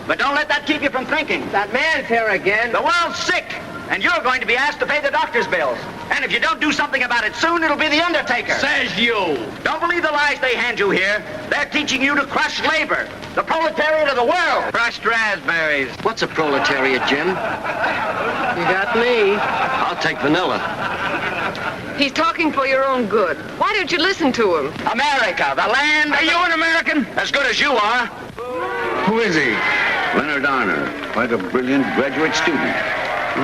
But don't let that keep you from thinking. That man's here again. The world's sick, and you're going to be asked to pay the doctor's bills. And if you don't do something about it soon, it'll be the undertaker. Says you. Don't believe the lies they hand you here. They're teaching you to crush labor, the proletariat of the world. Crushed raspberries. What's a proletariat, Jim? You got me. I'll take vanilla. He's talking for your own good. Why don't you listen to him? America, the land... Are you an American? As good as you are. Who is he? Leonard Arner, quite a brilliant graduate student.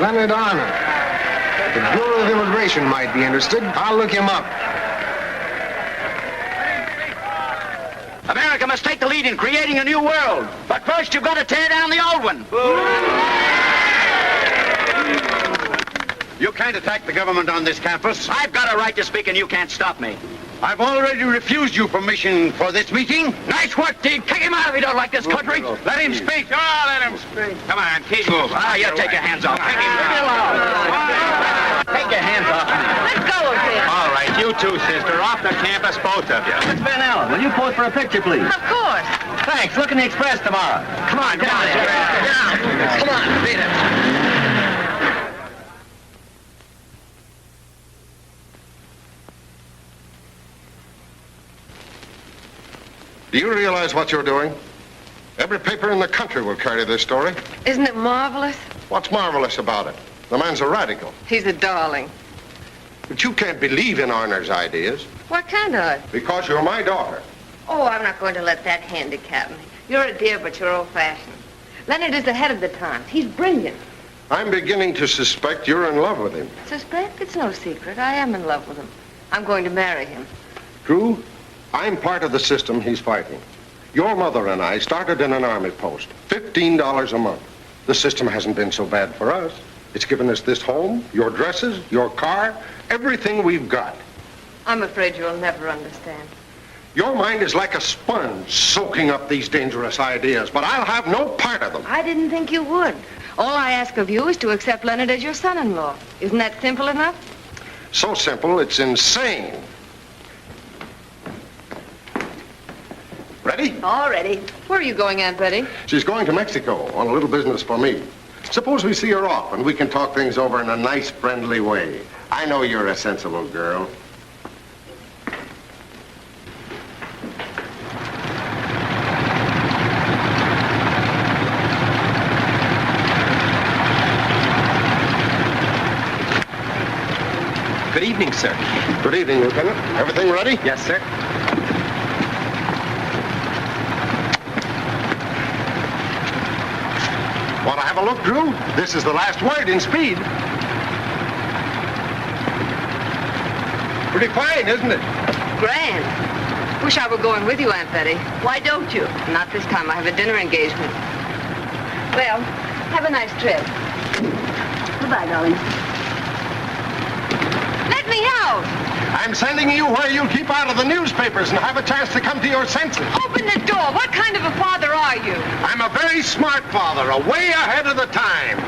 Leonard Arner. The Bureau of Immigration might be interested. I'll look him up. America must take the lead in creating a new world. But first, you've got to tear down the old one. You can't attack the government on this campus. I've got a right to speak, and you can't stop me. I've already refused you permission for this meeting. Nice work, Deke. Kick him out if he don't like this country. Let him speak. Oh, let him speak. Come on, keep moving. Ah, you take your hands off. Take him. Leave me alone. Take your hands off. Let go of him. All right, you too, sister. Off the campus, both of you. Miss Van Allen, will you pose for a picture, please? Of course. Thanks. Look in the Express tomorrow. Come on, get out of here. Get out. Come on, beat it. Do you realize what you're doing? Every paper in the country will carry this story. Isn't it marvelous? What's marvelous about it? The man's a radical. He's a darling. But you can't believe in Arner's ideas Why can't I? because you're my daughter. Oh, I'm not going to let that handicap me. You're a dear, but you're old-fashioned. Leonard is ahead of the times. He's brilliant. I'm beginning to suspect you're in love with him. Suspect? It's no secret. I am in love with him. I'm going to marry him. True, I'm part of the system he's fighting. Your mother and I started in an army post, $15 a month. The system hasn't been so bad for us. It's given us this home, your dresses, your car, everything we've got. I'm afraid you'll never understand. Your mind is like a sponge soaking up these dangerous ideas, but I'll have no part of them. I didn't think you would. All I ask of you is to accept Leonard as your son-in-law. Isn't that simple enough? So simple, it's insane. Ready? All ready. Where are you going, Aunt Betty? She's going to Mexico on a little business for me. Suppose we see her off and we can talk things over in a nice, friendly way. I know you're a sensible girl. Good evening, sir. Good evening, Lieutenant. Everything ready? Yes, sir. Want to have a look, Drew? This is the last word in speed. Pretty fine, isn't it? Grand. Wish I were going with you, Aunt Betty. Why don't you? Not this time. I have a dinner engagement. Well, have a nice trip. Goodbye, darling. Let me out! I'm sending you where you'll keep out of the newspapers and have a chance to come to your senses. Open the door. What kind of a father are you? I'm a very smart father, way ahead of the time.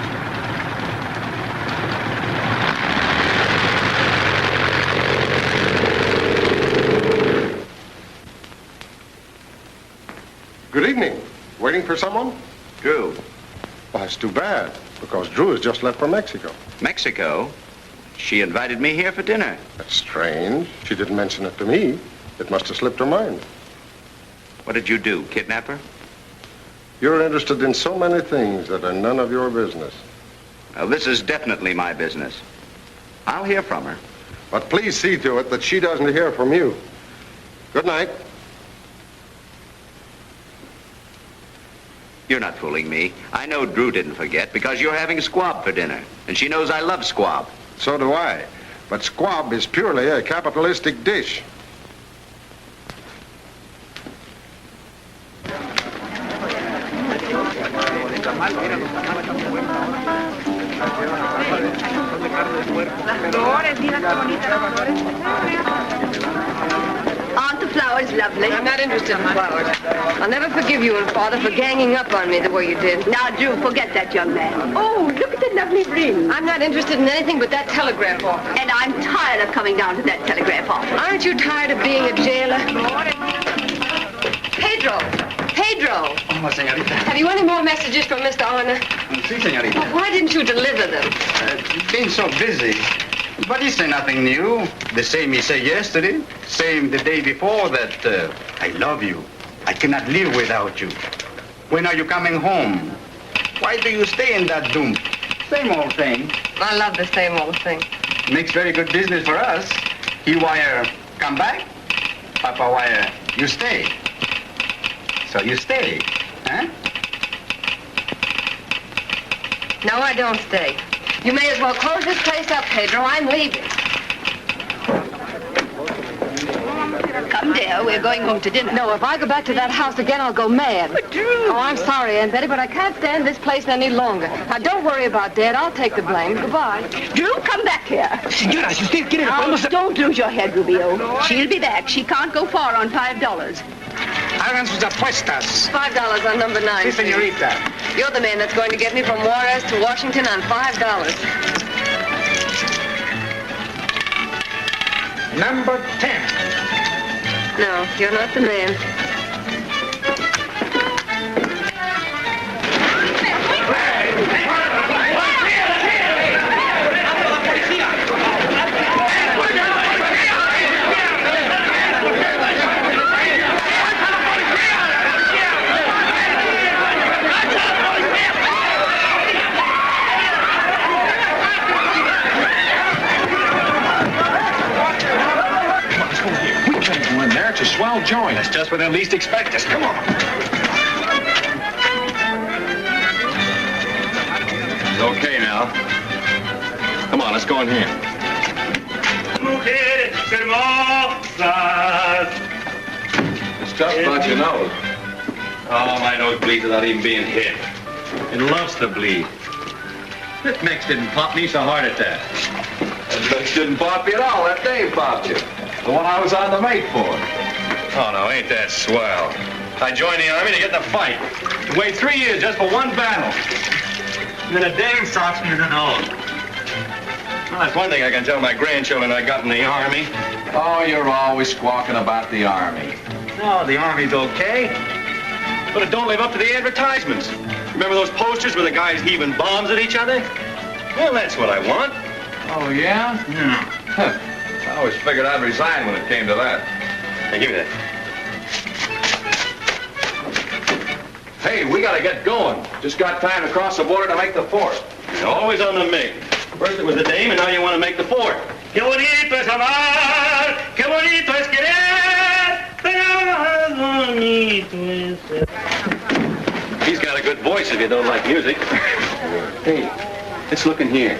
Good evening. Waiting for someone? Drew. Well, that's too bad, because Drew has just left for Mexico. Mexico? She invited me here for dinner. That's strange. She didn't mention it to me. It must have slipped her mind. What did you do, kidnap her? You're interested in so many things that are none of your business. Well, this is definitely my business. I'll hear from her. But please see to it that she doesn't hear from you. Good night. You're not fooling me. I know Drew didn't forget because you're having squab for dinner. And she knows I love squab. So do I. But squab is purely a capitalistic dish. Aren't the flowers lovely? I'm not interested in flowers. I'll never forgive you and Father for ganging up on me the way you did. Now, Drew, forget that young man. Oh, look at the lovely ring. I'm not interested in anything but that telegraph office. And I'm tired of coming down to that telegraph office. Aren't you tired of being a jailer? Pedro, Pedro! Oh, señorita. Have you any more messages from Mr. Arner? Sí, señorita. Why didn't you deliver them? Been so busy. But he said nothing new. The same he said yesterday. Same the day before that, I love you. I cannot live without you. When are you coming home? Why do you stay in that doom? Same old thing. I love the same old thing. Makes very good business for us. He wire, come back. Papa wire, you stay. So you stay, huh? No, I don't stay. You may as well close this place up, Pedro. I'm leaving. Come, dear, we're going home to dinner. No, if I go back to that house again, I'll go mad. But, Drew... Oh, I'm sorry, Aunt Betty, but I can't stand this place any longer. Now, don't worry about Dad. I'll take the blame. Goodbye. Drew, come back here. Señora, si usted quiere, Now, don't lose your head, Rubio. She'll be back. She can't go far on $5. Hagan sus apuestas. $5 on number 9. Sí, señorita. You're the man that's going to get me from Juarez to Washington on $5. Number 10. No, you're not the man. It's a swell joint. That's just when they least expect us. Come on. It's okay now. Come on, let's go in here. Mujeres hermosas. It's just about your nose. Oh, my nose bleeds without even being hit. It loves to bleed. This mix didn't pop me so hard at that. That mix didn't pop you at all. That Dave popped you. The one I was on the mate for. Oh, no, ain't that swell. I joined the Army to get in a fight. To wait 3 years just for one battle. And then a dame stops me the nose. Well, that's one thing I can tell my grandchildren I got in the Army. Oh, you're always squawking about the Army. No, the Army's okay. But it don't live up to the advertisements. Remember those posters where the guys heaving bombs at each other? Well, that's what I want. Oh, yeah? Yeah. Huh. I always figured I'd resign when it came to that. Hey, give me that. Hey, we gotta get going. Just got time to cross the border to make the fort. You're always on the make. First it was the dame, and now you want to make the fort. Qué bonito es amar, qué bonito es querer, pero más bonito es ser. He's got a good voice if you don't like music. Hey, let's look in here.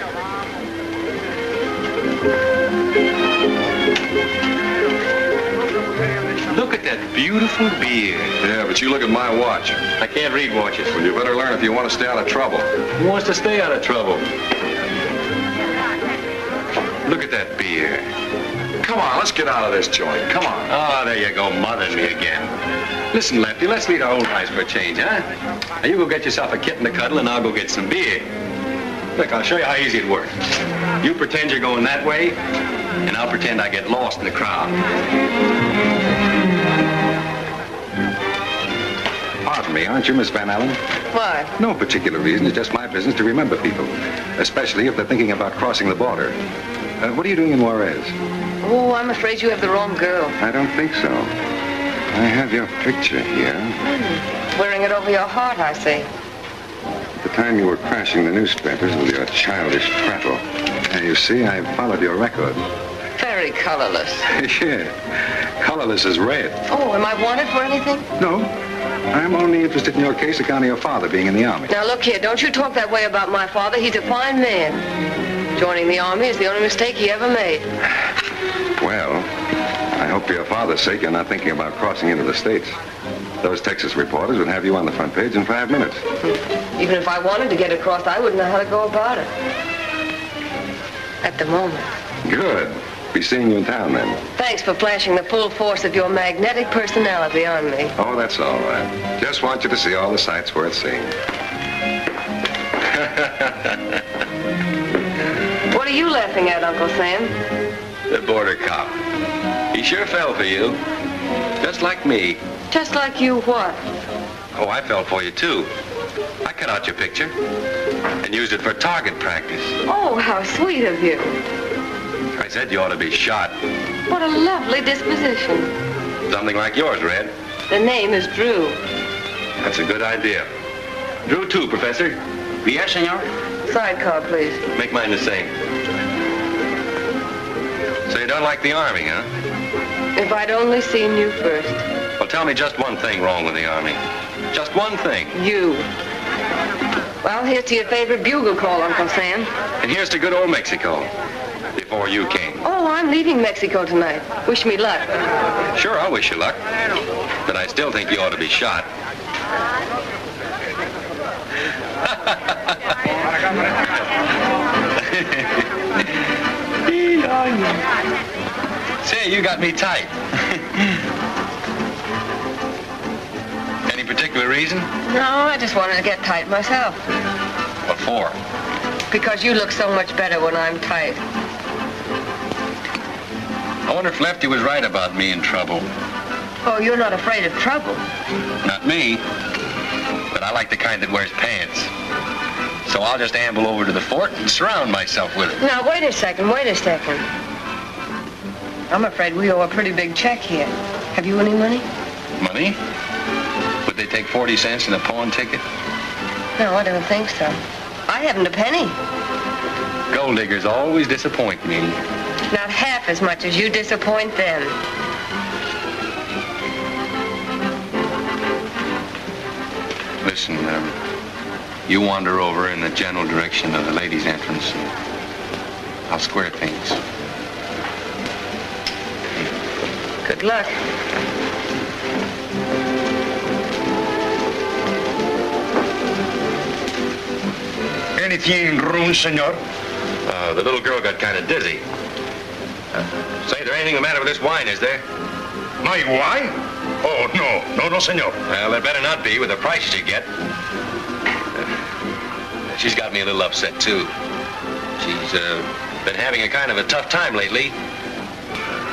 Look at that beautiful beard. Yeah, but you look at my watch. I can't read watches. Well, you better learn if you want to stay out of trouble. Who wants to stay out of trouble? Look at that beard. Come on, let's get out of this joint. Come on. Oh, there you go, mothering me again. Listen, Lefty, let's leave our old guys for a change, huh? Now, you go get yourself a kitten to cuddle, and I'll go get some beer. Look, I'll show you how easy it works. You pretend you're going that way, and I'll pretend I get lost in the crowd. Pardon me, aren't you, Miss Van Allen? Why? No particular reason. It's just my business to remember people, especially if they're thinking about crossing the border. What are you doing in Juarez? Oh, I'm afraid you have the wrong girl. I don't think so. I have your picture here. Wearing it over your heart, I see. At the time you were crashing the newspapers with your childish prattle. You see, I followed your record. Very colorless. Yeah, colorless as red. Oh, am I wanted for anything? No, I'm only interested in your case account of your father being in the Army. Now, look here, don't you talk that way about my father. He's a fine man. Joining the Army is the only mistake he ever made. Well, I hope for your father's sake you're not thinking about crossing into the States. Those Texas reporters would have you on the front page in 5 minutes. Even if I wanted to get across, I wouldn't know how to go about it. At the moment. Good. Be seeing you in town then. Thanks for flashing the full force of your magnetic personality on me. Oh, that's all right. Just want you to see all the sights worth seeing. What are you laughing at, Uncle Sam? The border cop. He sure fell for you. Just like me. Just like you what? Oh, I fell for you, too. I cut out your picture and used it for target practice. Oh, how sweet of you. I said you ought to be shot. What a lovely disposition. Something like yours, Red. The name is Drew. That's a good idea. Drew, too, Professor. Yes, senor. Sidecar, please. Make mine the same. So you don't like the Army, huh? If I'd only seen you first. Well, tell me just one thing wrong with the Army. Just one thing. You. Well, here's to your favorite bugle call, Uncle Sam. And here's to good old Mexico. Before you came. Oh, I'm leaving Mexico tonight. Wish me luck. Sure, I'll wish you luck. But I still think you ought to be shot. Say, you got me tight. Any particular reason? No, I just wanted to get tight myself. What for? Because you look so much better when I'm tight. I wonder if Lefty was right about me in trouble. Oh, you're not afraid of trouble. Not me. But I like the kind that wears pants. So I'll just amble over to the fort and surround myself with it. Now, wait a second. I'm afraid we owe a pretty big check here. Have you any money? Money? Would they take 40 cents in a pawn ticket? No, I don't think so. I haven't a penny. Gold diggers always disappoint me. Not half as much as you disappoint them. Listen, you wander over in the general direction of the ladies' entrance. I'll square things. Good luck. Anything wrong, senor? The little girl got kind of dizzy. Say, there anything the matter with this wine, is there? My wine? Oh, no, senor. Well, there better not be with the prices you get. She's got me a little upset, too. She's been having a kind of a tough time lately.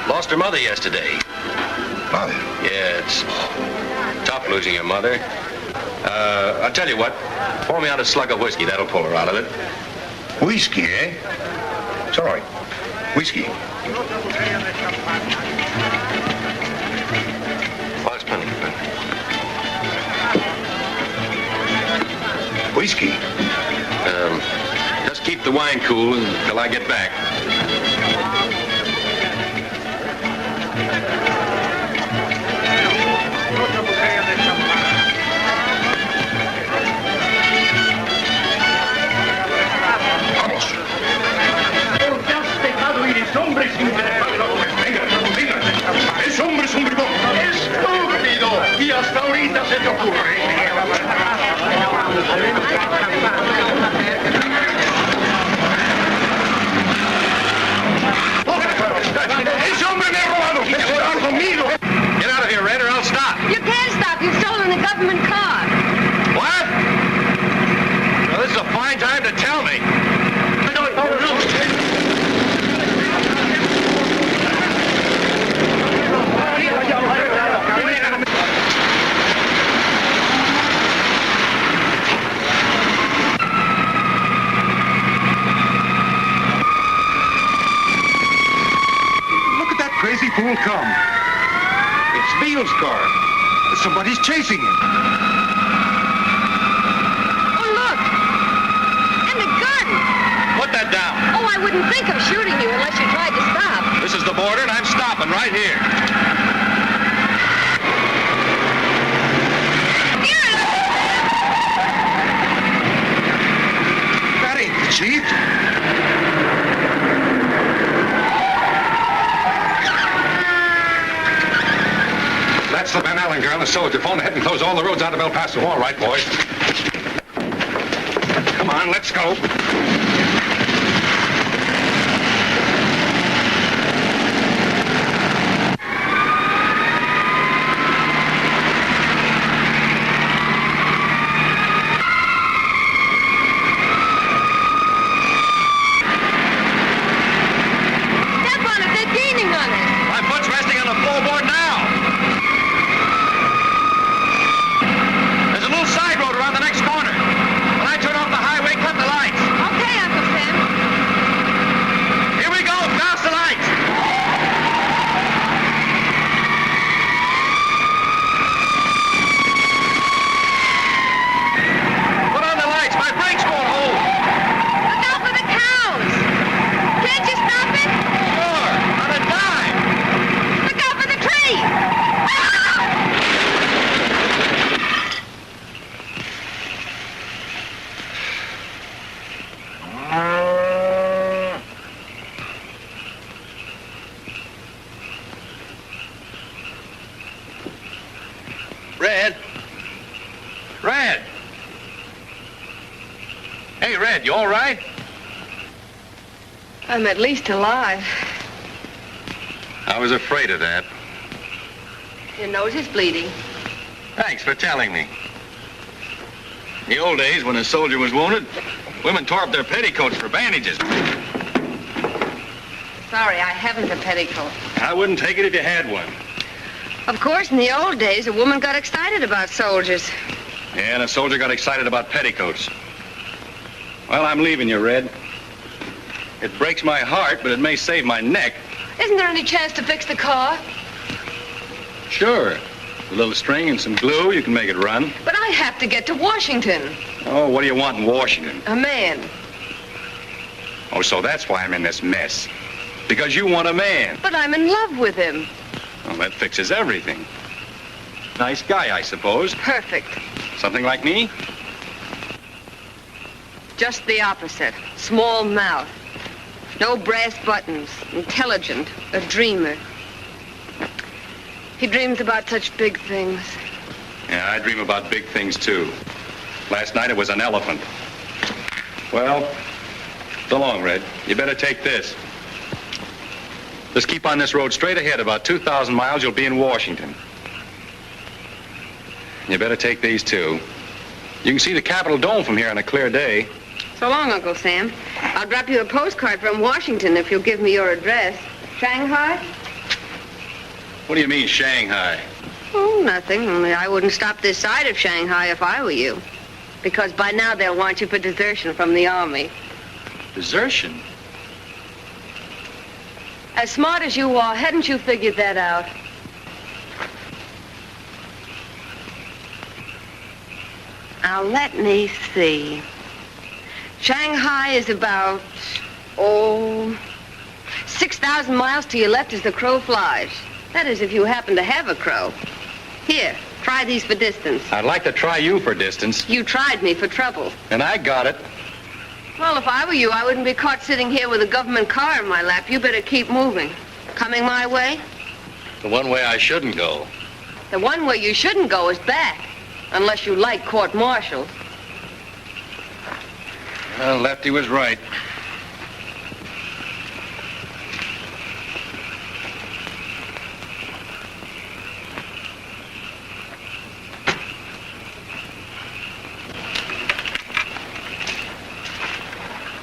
Lost her mother yesterday. Mother? Yeah, it's tough losing your mother. I'll tell you what. Pour me out a slug of whiskey. That'll pull her out of it. Whiskey, eh? It's all right. Whiskey. Well, that's plenty. Whiskey? Just keep the wine cool until I get back. Ese hombre es un bribón. ¡Estúpido! Y hasta ahorita se te ocurre. ¡Ese hombre me ha robado! ¡Está conmigo! Get out of here, Red, or I'll stop. You can't stop. You've stolen a government car. What? Well, this is a fine time to tell me. Crazy fool come. It's Beale's car. Somebody's chasing him. Oh, look. And the gun. Put that down. Oh, I wouldn't think of shooting you unless you tried to stop. This is the border, and I'm stopping right here. That ain't the chief. That's the Van Allen girl and so phone ahead and close all the roads out of El Paso. All right, boys. Come on, let's go. Step on it. They're gaining on us. My foot's resting on the floorboard now. Red, you all right? I'm at least alive. I was afraid of that. Your nose is bleeding. Thanks for telling me. In the old days, when a soldier was wounded, women tore up their petticoats for bandages. Sorry, I haven't a petticoat. I wouldn't take it if you had one. Of course, in the old days, a woman got excited about soldiers. Yeah, and a soldier got excited about petticoats. Well, I'm leaving you, Red. It breaks my heart, but it may save my neck. Isn't there any chance to fix the car? Sure. A little string and some glue, you can make it run. But I have to get to Washington. Oh, what do you want in Washington? A man. Oh, so that's why I'm in this mess. Because you want a man. But I'm in love with him. Well, that fixes everything. Nice guy, I suppose. Perfect. Something like me? Just the opposite. Small mouth. No brass buttons. Intelligent. A dreamer. He dreams about such big things. Yeah, I dream about big things, too. Last night it was an elephant. Well, so long, Red. You better take this. Just keep on this road straight ahead. About 2,000 miles, you'll be in Washington. You better take these, too. You can see the Capitol Dome from here on a clear day. So long, Uncle Sam. I'll drop you a postcard from Washington if you'll give me your address. Shanghai? What do you mean, Shanghai? Oh, nothing. Only I wouldn't stop this side of Shanghai if I were you. Because by now they'll want you for desertion from the army. Desertion? As smart as you are, hadn't you figured that out? Now, let me see. Shanghai is about, 6,000 miles to your left as the crow flies. That is, if you happen to have a crow. Here, try these for distance. I'd like to try you for distance. You tried me for trouble. And I got it. Well, if I were you, I wouldn't be caught sitting here with a government car in my lap. You better keep moving. Coming my way? The one way I shouldn't go. The one way you shouldn't go is back. Unless you like court-martial. Well, Lefty was right.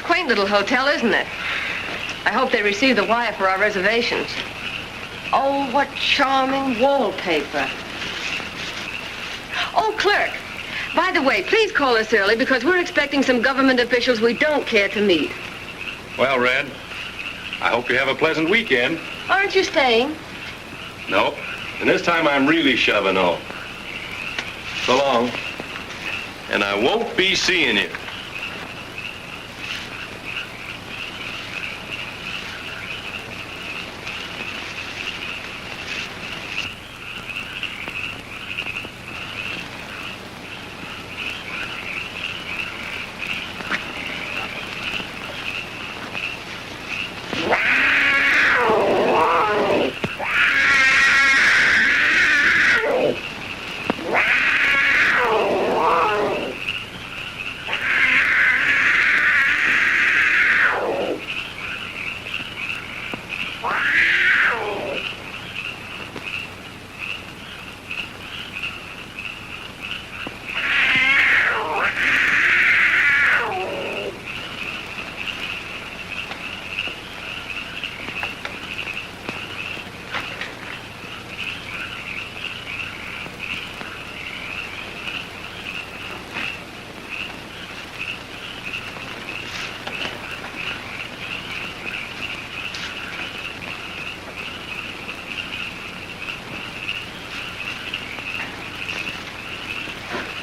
Quaint little hotel, isn't it? I hope they receive the wire for our reservations. Oh, what charming wallpaper. Oh, clerk. By the way, please call us early because we're expecting some government officials we don't care to meet. Well, Red, I hope you have a pleasant weekend. Aren't you staying? No. And this time I'm really shoving off. So long. And I won't be seeing you.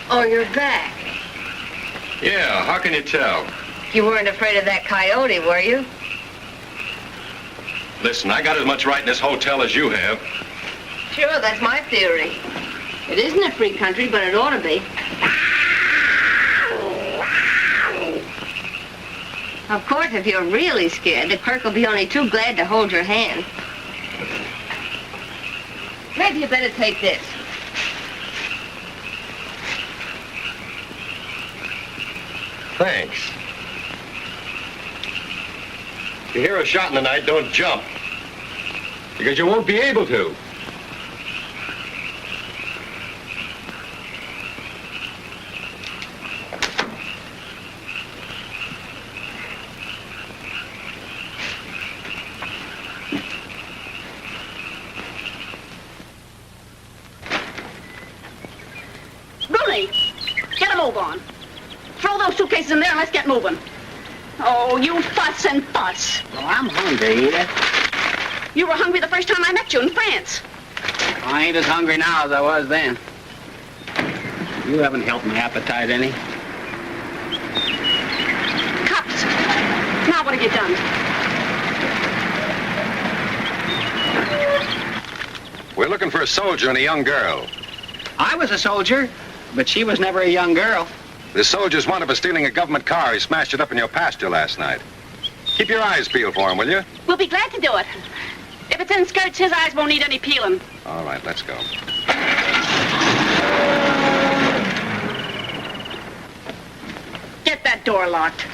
Oh, you're back. Yeah, how can you tell? You weren't afraid of that coyote, were you? Listen, I got as much right in this hotel as you have. Sure, that's my theory. It isn't a free country, but it ought to be. Of course, if you're really scared, the clerk will be only too glad to hold your hand. Maybe you better take this. Thanks. you hear a shot in the night, don't jump. Because you won't be able to. Bruni, get a move on. Throw those suitcases in there and let's get moving. Oh, you fuss and fuss. Oh, I'm hungry, Edith. You were hungry the first time I met you in France. I ain't as hungry now as I was then. You haven't helped my appetite any. Cups. Now what have you done? We're looking for a soldier and a young girl. I was a soldier, but she was never a young girl. This soldier's wanted for stealing a government car. He smashed it up in your pasture last night. Keep your eyes peeled for him, will you? We'll be glad to do it. If it's in skirts, his eyes won't need any peeling. All right, let's go. Get that door locked.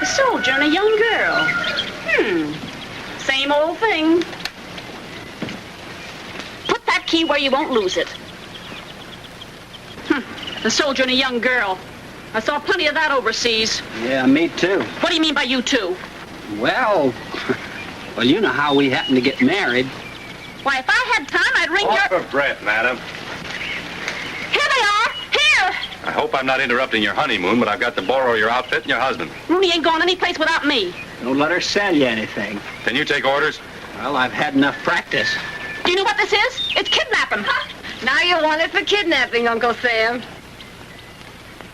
A soldier and a young girl. Same old thing. Put that key where you won't lose it. A soldier and a young girl. I saw plenty of that overseas. Yeah, me too. What do you mean by you two? Well, you know how we happened to get married. Why, if I had time, I'd ring Off your... for breath, madam. Here they are! Here! I hope I'm not interrupting your honeymoon, but I've got to borrow your outfit and your husband. Rooney ain't going any place without me. Don't let her sell you anything. Can you take orders? Well, I've had enough practice. Do you know what this is? It's kidnapping. Huh? Now you want it for kidnapping, Uncle Sam.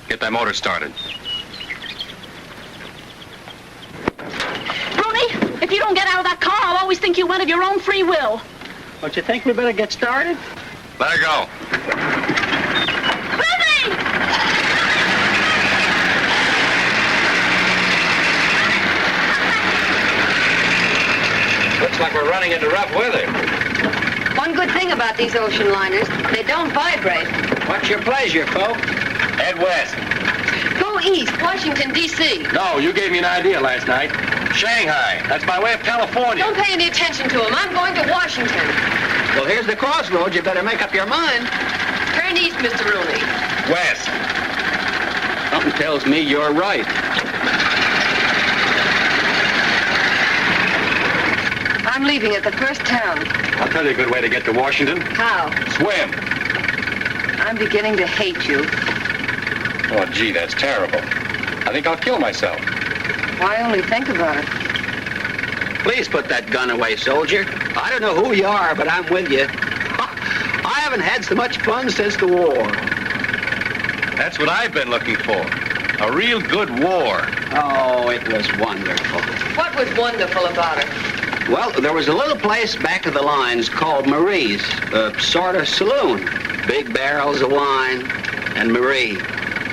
Get that motor started. Rooney, if you don't get out of that car, I'll always think you went of your own free will. Don't you think we better get started? Let her go. Rooney! Looks like we're running into rough weather. One good thing about these ocean liners, they don't vibrate. What's your pleasure, folk? Head west. Go east, Washington, D.C. No, you gave me an idea last night. Shanghai. That's by way of California. Don't pay any attention to him. I'm going to Washington. Well, here's the crossroads. You better make up your mind. Turn east, Mr. Rooney. West. Something tells me you're right. I'm leaving at the first town. I'll tell you a good way to get to Washington. How? Swim. I'm beginning to hate you. Oh, gee, that's terrible. I think I'll kill myself. Why only think about it? Please put that gun away, soldier. I don't know who you are, but I'm with you. I haven't had so much fun since the war. That's what I've been looking for. A real good war. Oh, it was wonderful. What was wonderful about it? Well, there was a little place back of the lines called Marie's, a sort of saloon. Big barrels of wine, and Marie.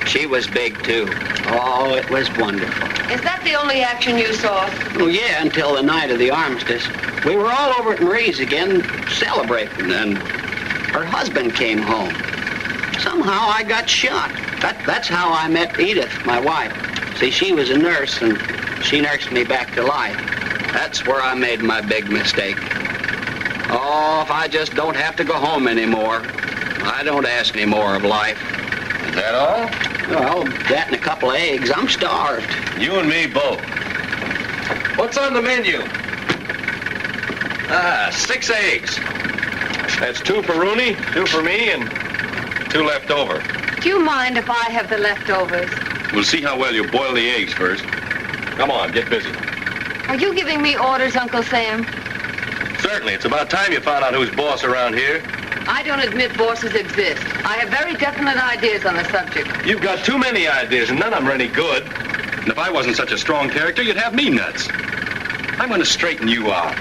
She was big, too. Oh, it was wonderful. Is that the only action you saw? Oh, yeah, until the night of the armistice. We were all over at Marie's again, celebrating, and her husband came home. Somehow I got shot. That's how I met Edith, my wife. See, she was a nurse, and she nursed me back to life. That's where I made my big mistake. Oh, if I just don't have to go home anymore, I don't ask any more of life. Is that all? Well, that and a couple of eggs. I'm starved. You and me both. What's on the menu? 6 eggs. That's 2 for Rooney, 2 for me, and 2 left over. Do you mind if I have the leftovers? We'll see how well you boil the eggs first. Come on, get busy. Are you giving me orders, Uncle Sam? Certainly. It's about time you found out who's boss around here. I don't admit bosses exist. I have very definite ideas on the subject. You've got too many ideas, and none of them are any good. And if I wasn't such a strong character, you'd have me nuts. I'm going to straighten you out.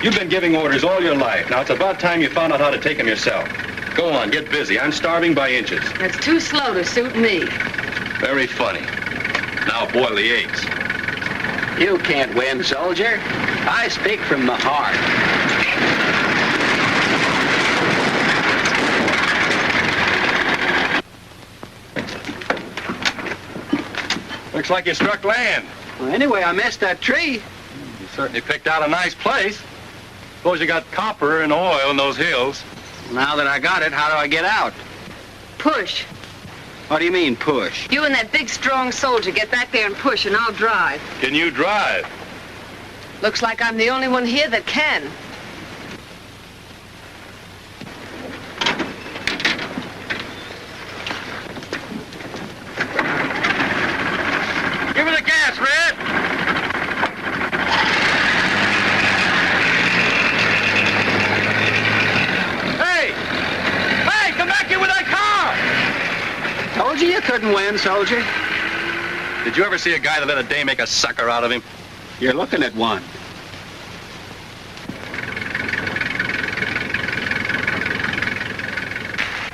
You've been giving orders all your life. Now it's about time you found out how to take them yourself. Go on, get busy. I'm starving by inches. That's too slow to suit me. Very funny. Now boil the eggs. You can't win, soldier. I speak from the heart. Looks like you struck land. Well, anyway, I missed that tree. You certainly picked out a nice place. Suppose you got copper and oil in those hills. Now that I got it, how do I get out? Push. What do you mean, push? You and that big, strong soldier get back there and push, and I'll drive. Can you drive? Looks like I'm the only one here that can. Give me the gas, Red! Hey! Hey, come back here with that car! Told you couldn't win, soldier. Did you ever see a guy that let a dame make a sucker out of him? You're looking at one.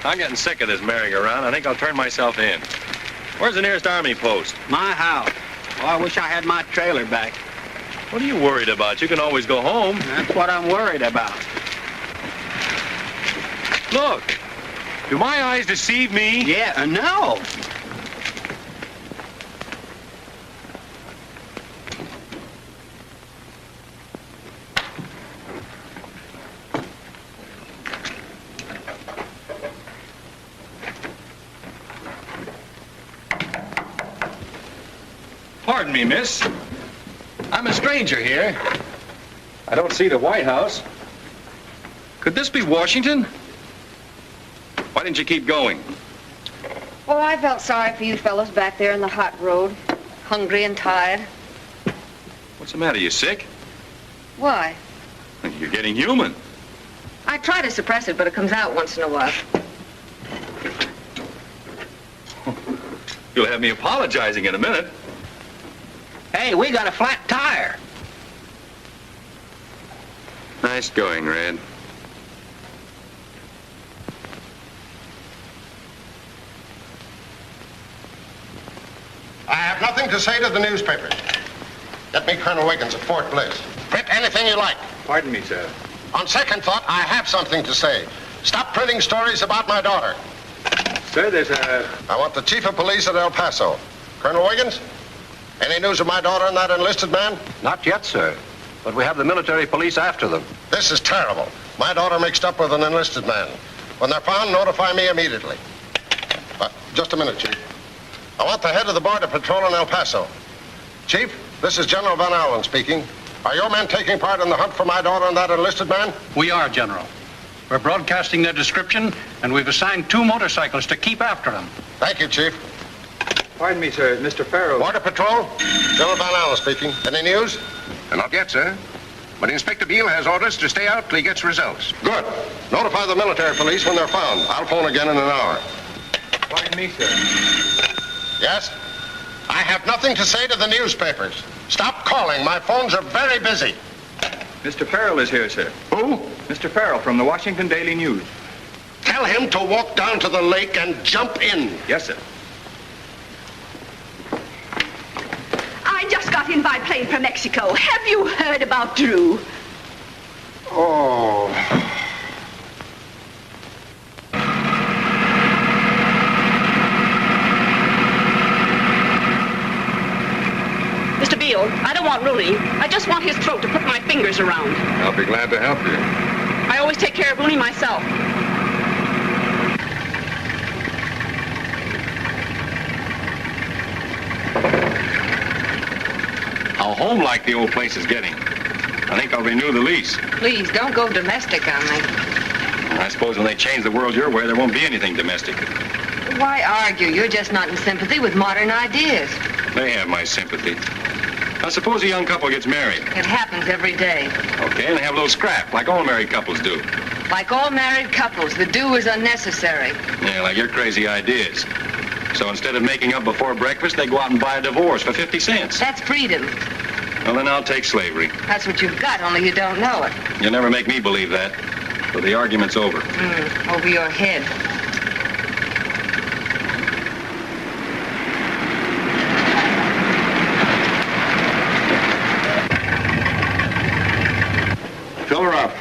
I'm getting sick of this merry-go-round. I think I'll turn myself in. Where's the nearest army post? My house. Oh, I wish I had my trailer back. What are you worried about? You can always go home. That's what I'm worried about. Look, do my eyes deceive me? Yeah, no. Pardon me, miss. I'm a stranger here. I don't see the White House. Could this be Washington? Why didn't you keep going? Oh, I felt sorry for you fellows back there in the hot road, hungry and tired. What's the matter? You sick? Why? You're getting human. I try to suppress it, but it comes out once in a while. You'll have me apologizing in a minute. Hey, we got a flat tire. Nice going, Red. I have nothing to say to the newspapers. Get me Colonel Wiggins at Fort Bliss. Print anything you like. Pardon me, sir. On second thought, I have something to say. Stop printing stories about my daughter. Sir, there's a... I want the chief of police at El Paso. Colonel Wiggins? Any news of my daughter and that enlisted man? Not yet, sir. But we have the military police after them. This is terrible. My daughter mixed up with an enlisted man. When they're found, notify me immediately. Just a minute, Chief. I want the head of the Border Patrol in El Paso. Chief, this is General Van Allen speaking. Are your men taking part in the hunt for my daughter and that enlisted man? We are, General. We're broadcasting their description, and we've assigned 2 motorcycles to keep after them. Thank you, Chief. Pardon me, sir. Mr. Farrell. Border Patrol? General Van Allen speaking. Any news? Not yet, sir. But Inspector Beale has orders to stay out till he gets results. Good. Notify the military police when they're found. I'll phone again in an hour. Pardon me, sir. Yes? I have nothing to say to the newspapers. Stop calling. My phones are very busy. Mr. Farrell is here, sir. Who? Mr. Farrell from the Washington Daily News. Tell him to walk down to the lake and jump in. Yes, sir. I just got in by plane from Mexico. Have you heard about Drew? Oh. Mr. Beale, I don't want Rooney. I just want his throat to put my fingers around. I'll be glad to help you. I always take care of Rooney myself. How home-like the old place is getting. I think I'll renew the lease. Please, don't go domestic on me. I suppose when they change the world your way, there won't be anything domestic. Why argue? You're just not in sympathy with modern ideas. They have my sympathy. Now, suppose a young couple gets married. It happens every day. Okay, and they have a little scrap, like all married couples do. Like all married couples, the do is unnecessary. Yeah, like your crazy ideas. So instead of making up before breakfast, they go out and buy a divorce for 50 cents. That's freedom. Well, then I'll take slavery. That's what you've got, only you don't know it. You'll never make me believe that. So the argument's over. Over your head. Fill her up.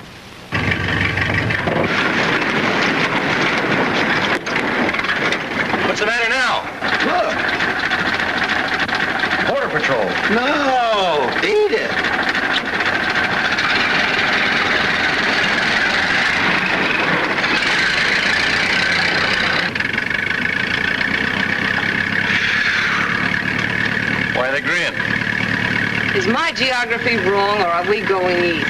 What's the matter now? Look. No, eat it. Why they grin? Is my geography wrong, or are we going east?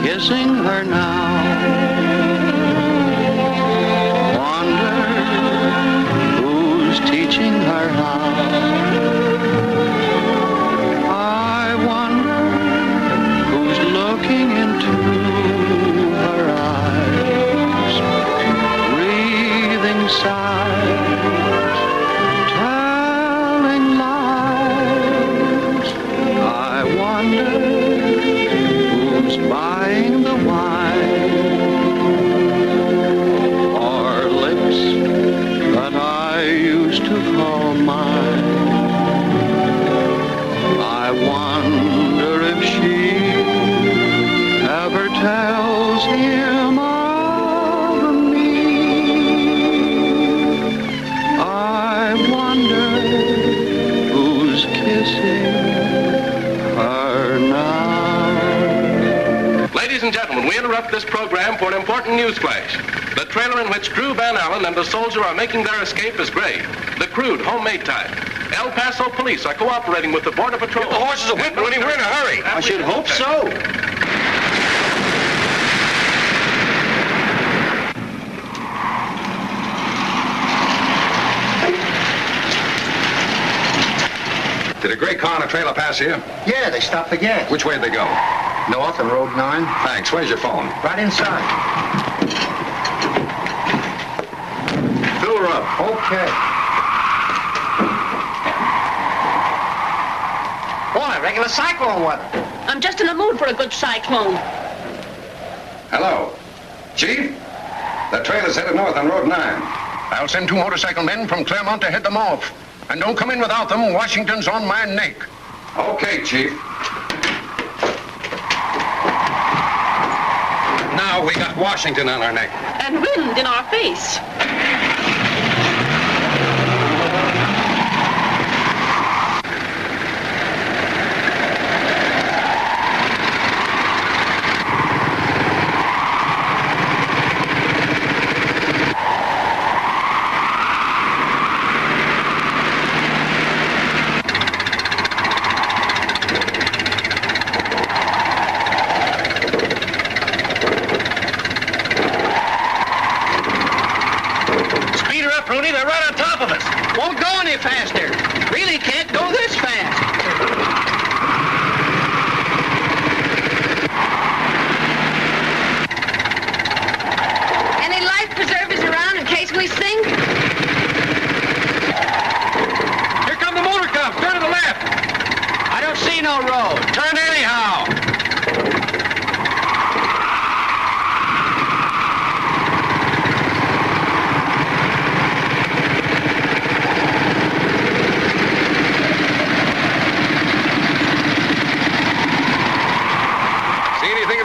Kissing her now. Wonder who's teaching her how. I wonder who's looking into her eyes, breathing sighs, telling lies. I wonder who's buying the wine, or lips that I used to call mine. I wonder if she ever tells him of me. I wonder who's kissing her now. Ladies and gentlemen, we interrupt this program for an important news flash. The trailer in which Drew Van Allen and the soldier are making their escape is gray, the crude, homemade type. El Paso police are cooperating with the Border Patrol. Give the horses a whip, Rooney. We're in a hurry. I should hope so. Did a gray car and a trailer pass here? Yeah, they stopped for gas. Which way did they go? North on Road 9. Thanks. Where's your phone? Right inside. Fill her up. Okay. Boy, regular cyclone weather. I'm just in the mood for a good cyclone. Hello. Chief? That trailer's headed north on Road 9. I'll send 2 motorcycle men from Claremont to head them off. And don't come in without them. Washington's on my neck. Okay, Chief. Now we got Washington on our neck. And wind in our face. Won't go any faster. Really can't go this fast. Any life preservers around in case we sink? Here come the motor cops. Turn to the left. I don't see no road. Turn anyhow.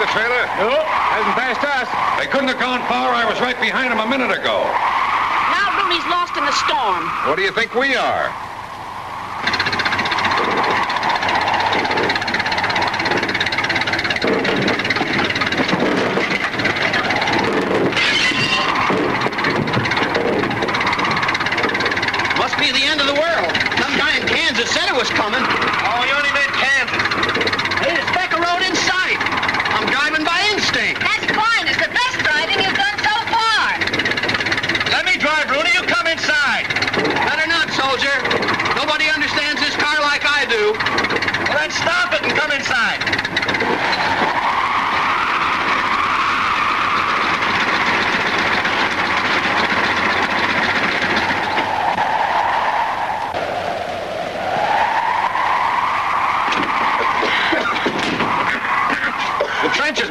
Trailer? No, hasn't passed us. They couldn't have gone far. I was right behind them a minute ago. Now Rooney's lost in the storm. What do you think we are? Must be the end of the world. Some guy in Kansas said it was coming. Oh, you only meant Kansas. Hey, there's a speck of road in sight. I'm driving by instinct. That's fine. It's the best driving you've done so far. Let me drive, Rooney. You come inside. Better not, soldier. Nobody understands this car like I do. Well, then stop it and come inside.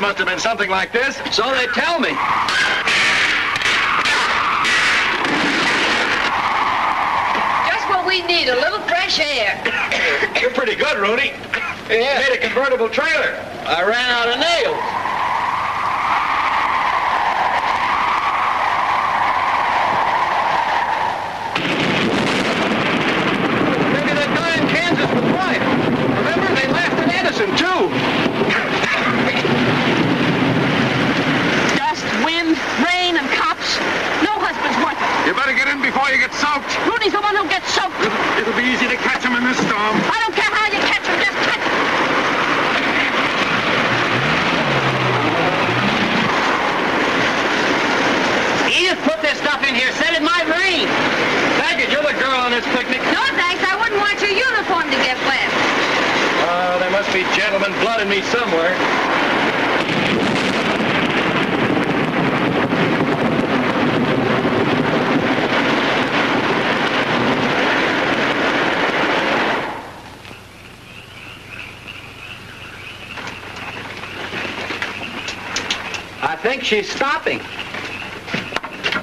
must have been something like this. So they tell me. Just what we need, a little fresh air. You're pretty good, Rooney. Yeah. You made a convertible trailer. I ran out of nails. Maybe that guy in Kansas was right. Remember, they laughed at Edison, too. Dust, wind, rain, and cops. No husband's worth it. You better get in before you get soaked. Rudy's the one who gets soaked. It'll be easy to catch him in this storm. I don't care how you catch him, just catch him. Edith put this stuff in here, set in my marine. Daggett, you're the girl on this picnic. No, thanks. I wouldn't want your uniform to get wet. There must be gentleman blood in me somewhere. I think she's stopping.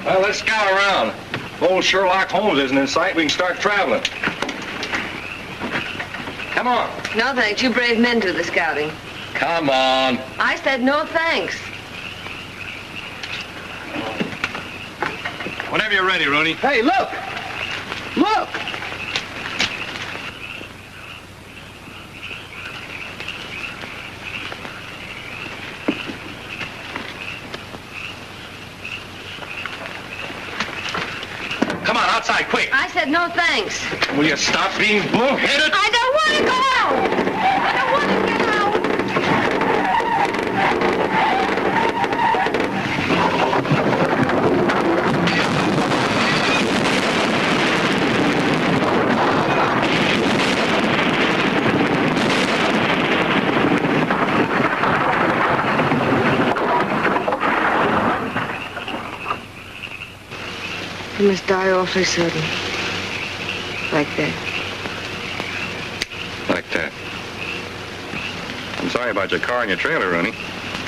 Well, let's scout around. If old Sherlock Holmes isn't in sight, we can start traveling. Come on. No, thanks. You brave men do the scouting. Come on. I said no, thanks. Whenever you're ready, Rooney. Hey, look. Look. Come on, outside, quick. I said no, thanks. Will you stop being bull-headed? I don't want to go out. I don't want to get out. You must die awfully sudden. Like that. Like that. I'm sorry about your car and your trailer, Rooney.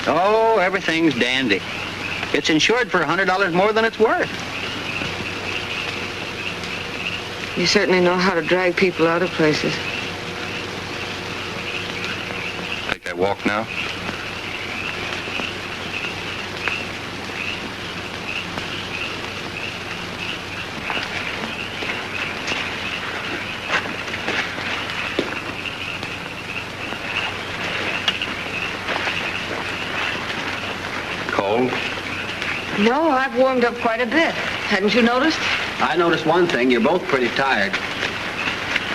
Oh, everything's dandy. It's insured for $100 more than it's worth. You certainly know how to drag people out of places. Take that walk now. Cold? No, I've warmed up quite a bit. Hadn't you noticed? I noticed one thing. You're both pretty tired.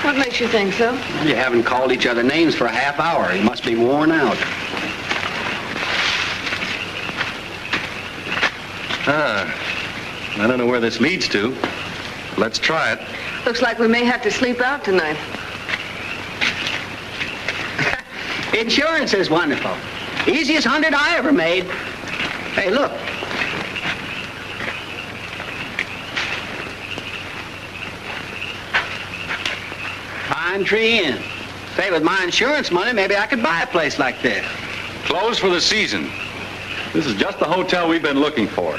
What makes you think so? You haven't called each other names for a half hour. You must be worn out. I don't know where this leads to. Let's try it. Looks like we may have to sleep out tonight. Insurance is wonderful. Easiest 100 I ever made. Hey, look. Pine Tree Inn. Say, with my insurance money, maybe I could buy a place like this. Closed for the season. This is just the hotel we've been looking for.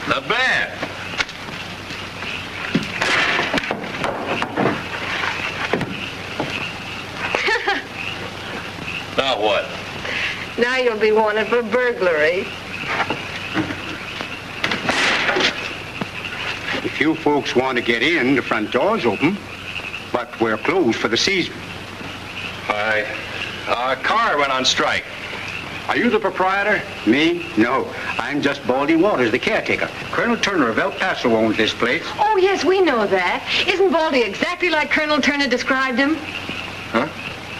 Not bad. Now what? Now you'll be wanted for burglary. If you folks want to get in, the front door's open, but we're closed for the season. Our car went on strike. Are you the proprietor? Me? No. I'm just Baldy Waters, the caretaker. Colonel Turner of El Paso owns this place. Oh, yes, we know that. Isn't Baldy exactly like Colonel Turner described him? Huh?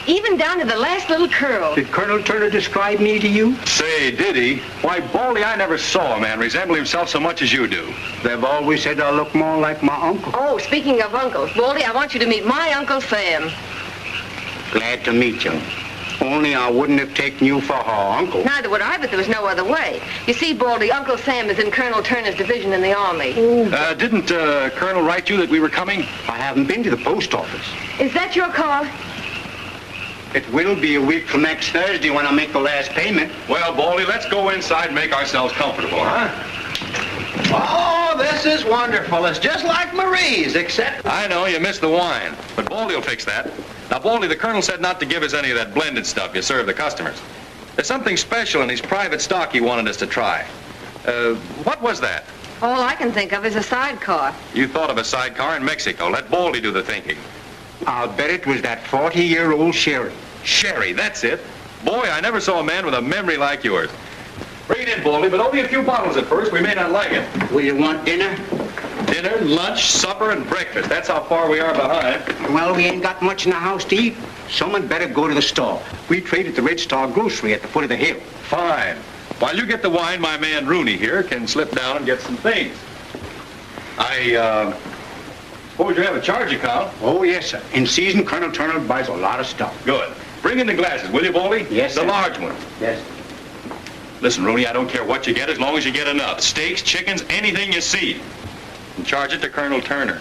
Even down to the last little curl. Did Colonel Turner describe me to you? Say, did he? Why, Baldy, I never saw a man resemble himself so much as you do. They've always said I look more like my uncle. Oh, speaking of uncles, Baldy, I want you to meet my Uncle Sam. Glad to meet you. Only I wouldn't have taken you for her uncle. Neither would I, but there was no other way. You see, Baldy, Uncle Sam is in Colonel Turner's division in the Army. Didn't Colonel write you that we were coming? I haven't been to the post office. Is that your car? It will be a week from next Thursday when I make the last payment. Well, Baldy, let's go inside and make ourselves comfortable, huh? Oh, this is wonderful. It's just like Marie's, except... I know, you missed the wine, but Baldy will fix that. Now, Baldy, the Colonel said not to give us any of that blended stuff you serve the customers. There's something special in his private stock he wanted us to try. What was that? All I can think of is a sidecar. You thought of a sidecar in Mexico. Let Baldy do the thinking. I'll bet it was that 40-year-old sherry. Sherry, that's it. Boy, I never saw a man with a memory like yours. Bring it in, Baldy, but only a few bottles at first. We may not like it. Will you want dinner? Dinner, lunch, supper, and breakfast. That's how far we are behind. Well, we ain't got much in the house to eat. Someone better go to the store. We trade at the Red Star Grocery at the foot of the hill. Fine. While you get the wine, my man Rooney here can slip down and get some things. I suppose you have a charge account? Oh, yes, sir. In season, Colonel Turner buys a lot of stuff. Good. Bring in the glasses, will you, Baldy? Yes, the sir. large ones. Yes. Listen, Rooney, I don't care what you get as long as you get enough. Steaks, chickens, anything you see. And charge it to Colonel Turner.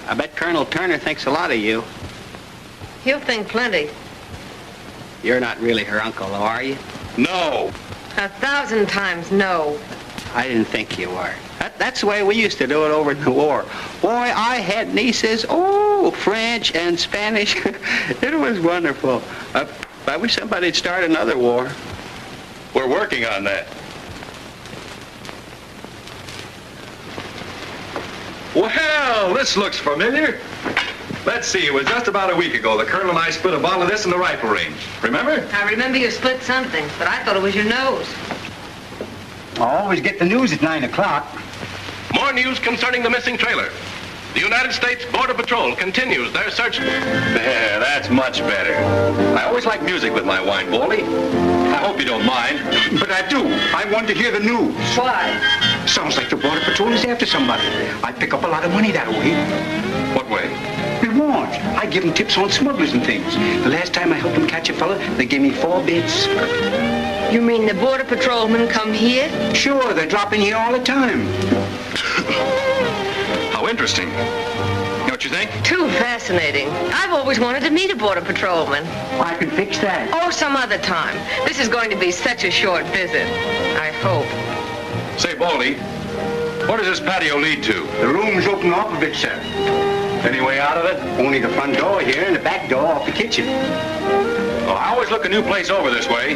I bet Colonel Turner thinks a lot of you. He'll think plenty. You're not really her uncle, though, are you? No. 1,000 times no. I didn't think you were. That's the way we used to do it over in the war. Boy, I had nieces, French and Spanish. It was wonderful. I wish somebody'd start another war. We're working on that. Well, this looks familiar. Let's see, it was just about a week ago. The Colonel and I split a bottle of this in the rifle range. Remember? I remember you split something, but I thought it was your nose. I always get the news at 9 o'clock. More news concerning the missing trailer. The United States Border Patrol continues their search. There, that's much better. I always like music with my wine, Baldy. I hope you don't mind. But I do. I want to hear the news. Why? Sounds like the Border Patrol is after somebody. I pick up a lot of money that way. What way? Reward. I give them tips on smugglers and things. The last time I helped them catch a fella, they gave me 4 bits. You mean the Border Patrolmen come here? Sure, they're dropping here all the time. How interesting. You know what you think? Too fascinating. I've always wanted to meet a Border Patrolman. I can fix that. Oh, some other time. This is going to be such a short visit. I hope. Say, Baldy, where does this patio lead to? The room's open off of it, sir. Any way out of it? Only the front door here and the back door off the kitchen. Well, I always look a new place over this way.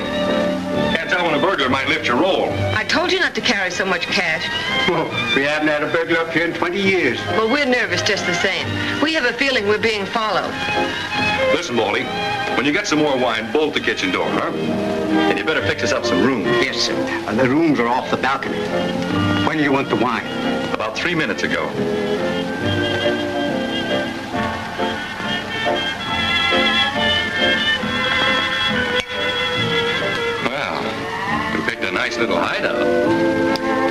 Can't tell when a burglar might lift your roll. I told you not to carry so much cash. Oh, we haven't had a burglar up here in 20 years. Well, we're nervous just the same. We have a feeling we're being followed. Listen, Baldy, when you get some more wine, bolt the kitchen door, huh? And you better fix us up some room. Yes, sir. The rooms are off the balcony. When do you want the wine? About 3 minutes ago. A nice little hideout.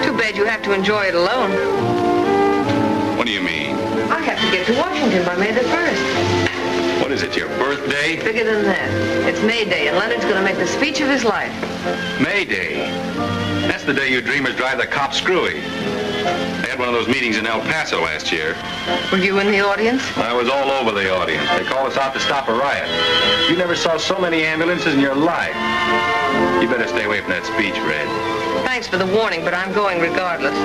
Too bad you have to enjoy it alone. What do you mean? I have to get to Washington by May the 1st. What is it, your birthday? Bigger than that. It's May Day, and Leonard's going to make the speech of his life. May Day? That's the day you dreamers drive the cops screwy. They had one of those meetings in El Paso last year. Were you in the audience? I was all over the audience. They called us out to stop a riot. You never saw so many ambulances in your life. You better stay away from that speech, Red. Thanks for the warning, but I'm going regardless.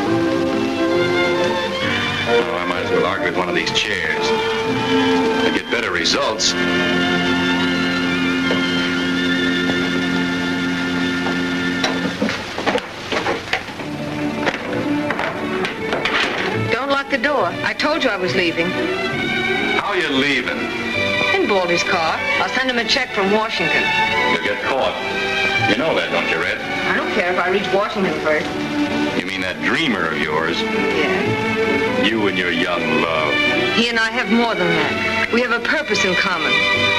Oh, I might as well argue with one of these chairs. I get better results. Don't lock the door. I told you I was leaving. How are you leaving? In Baldy's car. I'll send him a check from Washington. You'll get caught. You know that, don't you, Red? I don't care if I reach Washington first. You mean that dreamer of yours? Yeah. You and your young love. He and I have more than that. We have a purpose in common.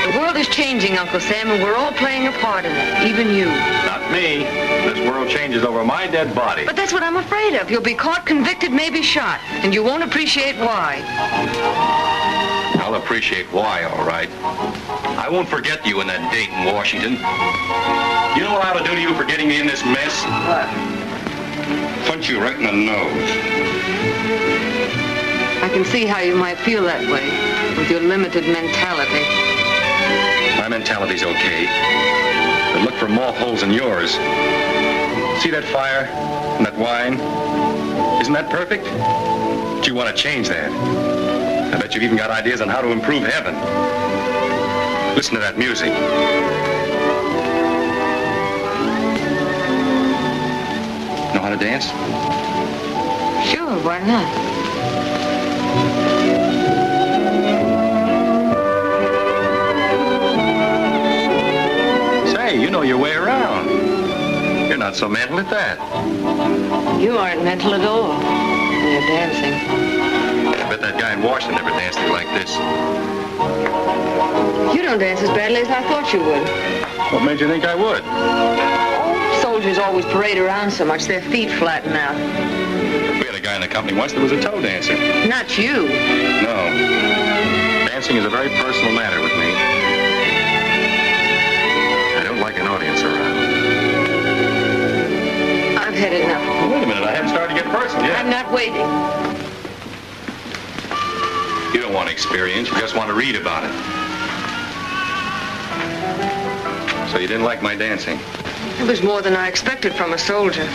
The world is changing, Uncle Sam, and we're all playing a part in it, even you. Not me. This world changes over my dead body. But that's what I'm afraid of. You'll be caught, convicted, maybe shot, and you won't appreciate why. I'll appreciate why, all right. I won't forget you and that date in Washington. You know what I ought to do to you for getting me in this mess? What? Punch you right in the nose. I can see how you might feel that way with your limited mentality. My mentality's okay. But look for moth holes in yours. See that fire and that wine? Isn't that perfect? But you want to change that. I bet you've even got ideas on how to improve heaven. Listen to that music. Know how to dance? Sure, why not? Say, you know your way around. You're not so mental at that. You aren't mental at all when you're dancing. I bet that guy in Washington never danced like this. You don't dance as badly as I thought you would. What made you think I would? Soldiers always parade around so much their feet flatten out. We had a guy in the company once that was a toe dancer. Not you. No. Dancing is a very personal matter with me. I don't like an audience around. I've had enough. Well, wait a minute, I haven't started to get personal yet. I'm not waiting. You don't want experience, you just want to read about it. So you didn't like my dancing? It was more than I expected from a soldier.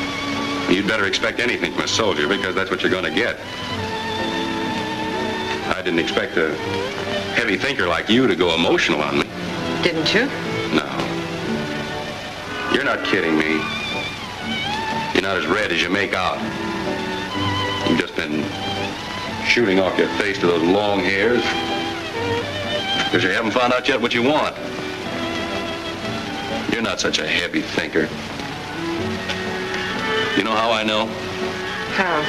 You'd better expect anything from a soldier, because that's what you're going to get. I didn't expect a heavy thinker like you to go emotional on me. Didn't you? No. You're not kidding me. You're not as red as you make out. You've just been shooting off your face to those long hairs because you haven't found out yet what you want. You're not such a heavy thinker. You know how I know? How?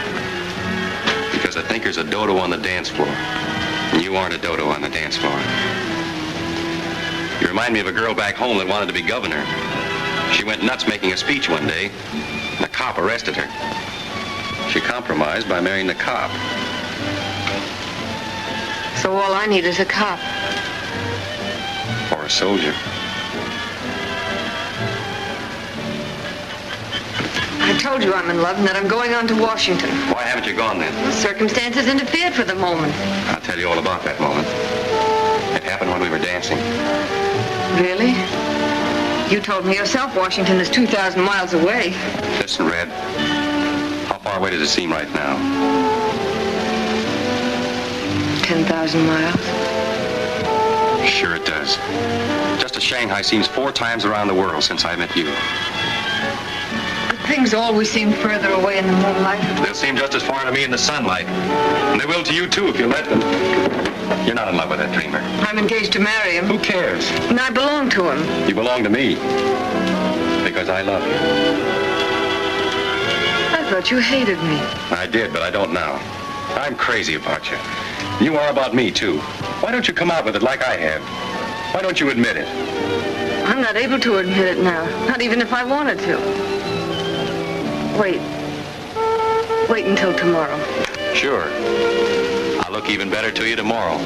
Because a thinker's a dodo on the dance floor. And you aren't a dodo on the dance floor. You remind me of a girl back home that wanted to be governor. She went nuts making a speech one day, and a cop arrested her. She compromised by marrying the cop. So all I need is a cop. Or a soldier. I told you I'm in love and that I'm going on to Washington. Why haven't you gone then? Circumstances interfered for the moment. I'll tell you all about that moment. It happened when we were dancing. Really? You told me yourself Washington is 2,000 miles away. Listen, Red. How far away does it seem right now? 10,000 miles. Sure it does. Just as Shanghai seems 4 times around the world since I met you. Things always seem further away in the moonlight. They'll seem just as far to me in the sunlight. And they will to you, too, if you let them. You're not in love with that dreamer. I'm engaged to marry him. Who cares? And I belong to him. You belong to me. Because I love you. I thought you hated me. I did, but I don't now. I'm crazy about you. You are about me, too. Why don't you come out with it like I have? Why don't you admit it? I'm not able to admit it now. Not even if I wanted to. Wait until tomorrow. Sure. I'll look even better to you tomorrow.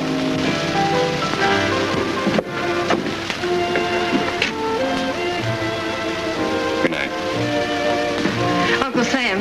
Good night. Uncle Sam.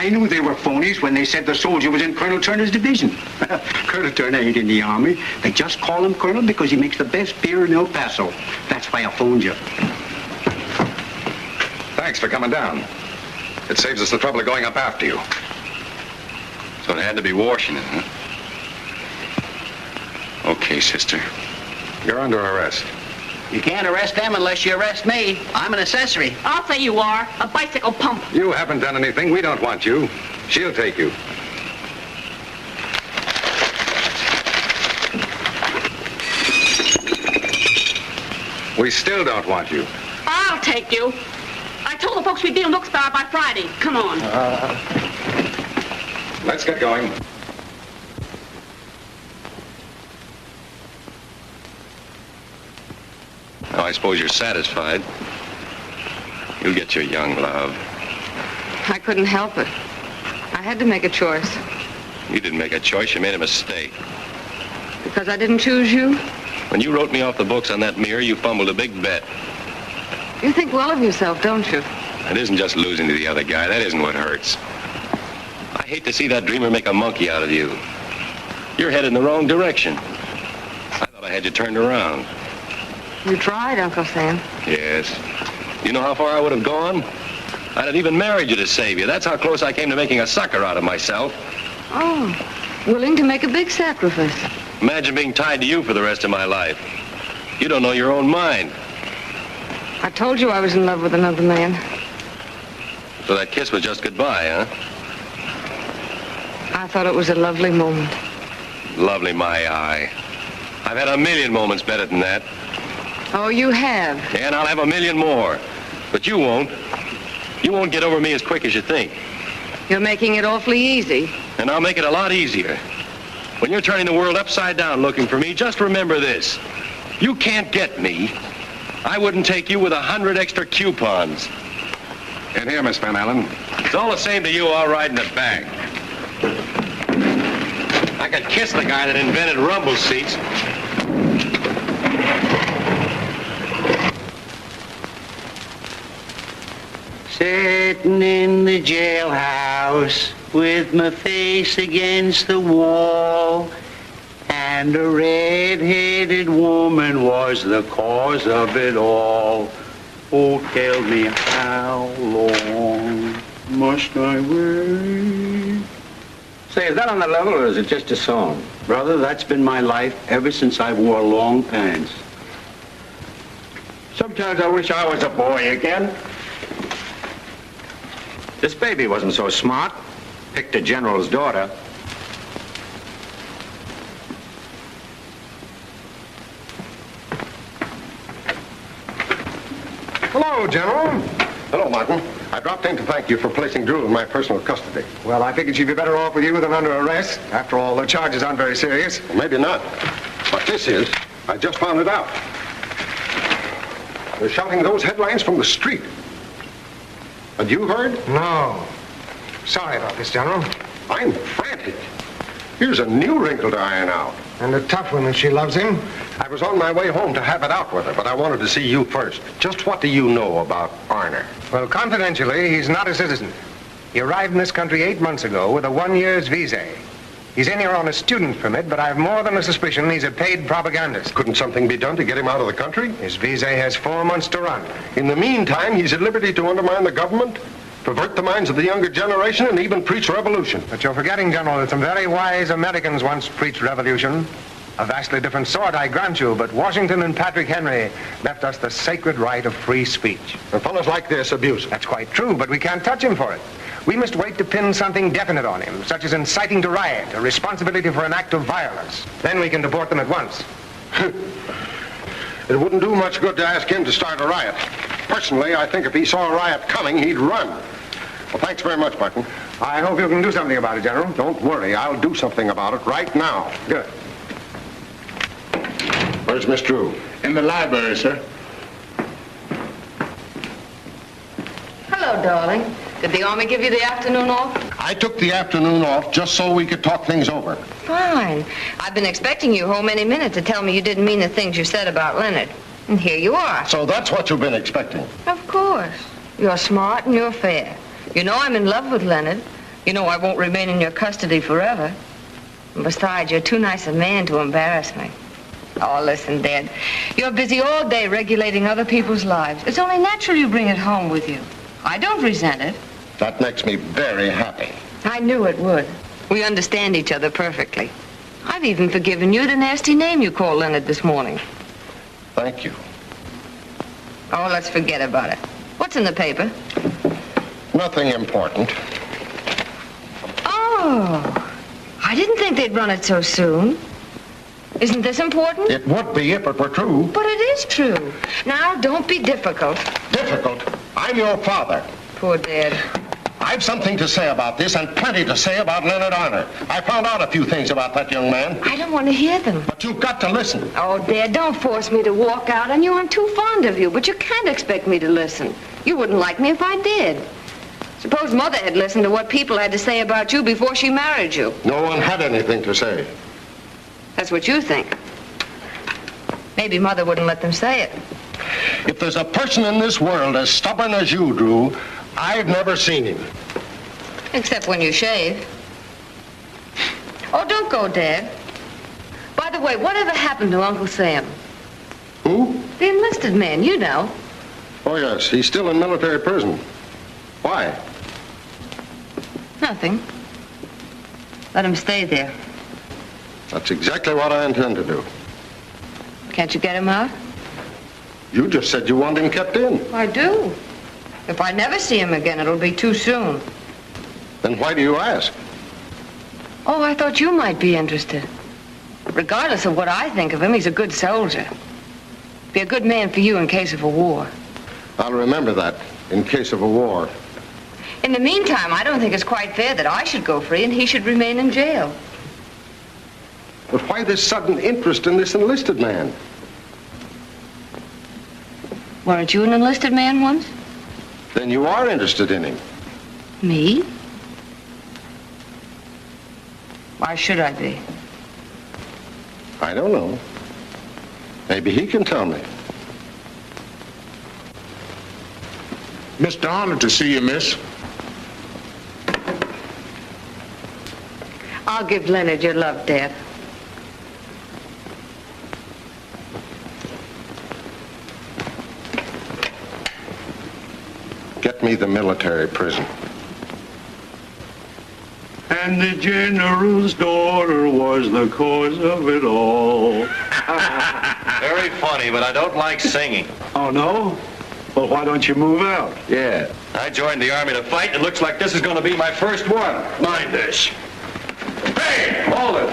I knew they were phonies when they said the soldier was in Colonel Turner's division. Colonel Turner ain't in the Army. They just call him Colonel because he makes the best beer in El Paso. That's why I phoned you. Thanks for coming down. It saves us the trouble of going up after you. So it had to be Washington, huh? Okay, sister. You're under arrest. You can't arrest them unless you arrest me. I'm an accessory. I'll say you are. A bicycle pump. You haven't done anything. We don't want you. She'll take you. We still don't want you. I'll take you. I told the folks we'd be in Wilkes-Barre by Friday. Come on. Let's get going. Now, I suppose you're satisfied. You'll get your young love. I couldn't help it. I had to make a choice. You didn't make a choice. You made a mistake. Because I didn't choose you? When you wrote me off the books on that mirror, you fumbled a big bet. You think well of yourself, don't you? It isn't just losing to the other guy. That isn't what hurts. I hate to see that dreamer make a monkey out of you. You're headed in the wrong direction. I thought I had you turned around. You tried, Uncle Sam. Yes. You know how far I would have gone? I'd have even married you to save you. That's how close I came to making a sucker out of myself. Oh, willing to make a big sacrifice. Imagine being tied to you for the rest of my life. You don't know your own mind. I told you I was in love with another man. So that kiss was just goodbye, huh? I thought it was a lovely moment. Lovely, my eye. I've had a million moments better than that. Oh, you have. And I'll have a million more. But you won't. You won't get over me as quick as you think. You're making it awfully easy. And I'll make it a lot easier. When you're turning the world upside down looking for me, just remember this. You can't get me. I wouldn't take you with 100 extra coupons. In here, Miss Van Allen. It's all the same to you, all right in the back. I could kiss the guy that invented rumble seats. Sitting in the jailhouse with my face against the wall, and a red-headed woman was the cause of it all. Oh, tell me how long must I wait? Say, is that on the level or is it just a song? Brother, that's been my life ever since I wore long pants. Sometimes I wish I was a boy again. This baby wasn't so smart. Picked a general's daughter. Hello, General. Hello, Martin. I dropped in to thank you for placing Drew in my personal custody. Well, I figured she'd be better off with you than under arrest. After all, the charges aren't very serious. Well, maybe not. But this is. I just found it out. They're shouting those headlines from the street. Had you heard? No. Sorry about this, General. I'm frantic. Here's a new wrinkle to iron out. And a tough one if she loves him. I was on my way home to have it out with her, but I wanted to see you first. Just what do you know about Arner? Well, confidentially, he's not a citizen. He arrived in this country 8 months ago with a 1-year's visa. He's in here on a student permit, but I've more than a suspicion he's a paid propagandist. Couldn't something be done to get him out of the country? His visa has 4 months to run. In the meantime, he's at liberty to undermine the government, pervert the minds of the younger generation, and even preach revolution. But you're forgetting, General, that some very wise Americans once preached revolution. A vastly different sort, I grant you, but Washington and Patrick Henry left us the sacred right of free speech. And fellows like this abuse it. That's quite true, but we can't touch him for it. We must wait to pin something definite on him, such as inciting to riot, or responsibility for an act of violence. Then we can deport them at once. It wouldn't do much good to ask him to start a riot. Personally, I think if he saw a riot coming, he'd run. Well, thanks very much, Martin. I hope you can do something about it, General. Don't worry, I'll do something about it right now. Good. Where's Miss Drew? In the library, sir. Hello, darling. Did the Army give you the afternoon off? I took the afternoon off just so we could talk things over. Fine. I've been expecting you home any minute to tell me you didn't mean the things you said about Leonard. And here you are. So that's what you've been expecting? Of course. You're smart and you're fair. You know I'm in love with Leonard, You know I won't remain in your custody forever. And besides, you're too nice a man to embarrass me. Oh, listen, Dad. You're busy all day regulating other people's lives. It's only natural you bring it home with you. I don't resent it. That makes me very happy. I knew it would. We understand each other perfectly. I've even forgiven you the nasty name you called Leonard this morning. Thank you. Oh, let's forget about it. What's in the paper? Nothing important. Oh, I didn't think they'd run it so soon. Isn't this important? It would be if it were true. But it is true. Now, don't be difficult. Difficult? I'm your father. Poor Dad. I've something to say about this and plenty to say about Leonard Arner. I found out a few things about that young man. I don't want to hear them. But you've got to listen. Oh, Dad, don't force me to walk out on you. I'm too fond of you, but you can't expect me to listen. You wouldn't like me if I did. Suppose Mother had listened to what people had to say about you before she married you. No one had anything to say. That's what you think. Maybe Mother wouldn't let them say it. If there's a person in this world as stubborn as you, Drew, I've never seen him. Except when you shave. Oh, don't go, Dad. By the way, whatever happened to Uncle Sam? Who? The enlisted man, you know. Oh, yes. He's still in military prison. Why? Nothing. Let him stay there. That's exactly what I intend to do. Can't you get him out? You just said you want him kept in. I do. If I never see him again, it'll be too soon. Then why do you ask? Oh, I thought you might be interested. Regardless of what I think of him, he's a good soldier. Be a good man for you in case of a war. I'll remember that, in case of a war. In the meantime, I don't think it's quite fair that I should go free and he should remain in jail. But why this sudden interest in this enlisted man? Weren't you an enlisted man once? Then you are interested in him. Me? Why should I be? I don't know. Maybe he can tell me. Mr. Honored to see you, miss. I'll give Leonard your love, Dad. Get me the military prison. And the general's daughter was the cause of it all. Very funny, but I don't like singing. Oh, no? Well, why don't you move out? Yeah. I joined the Army to fight, and it looks like this is going to be my first one. Mind this. Hey, hold it.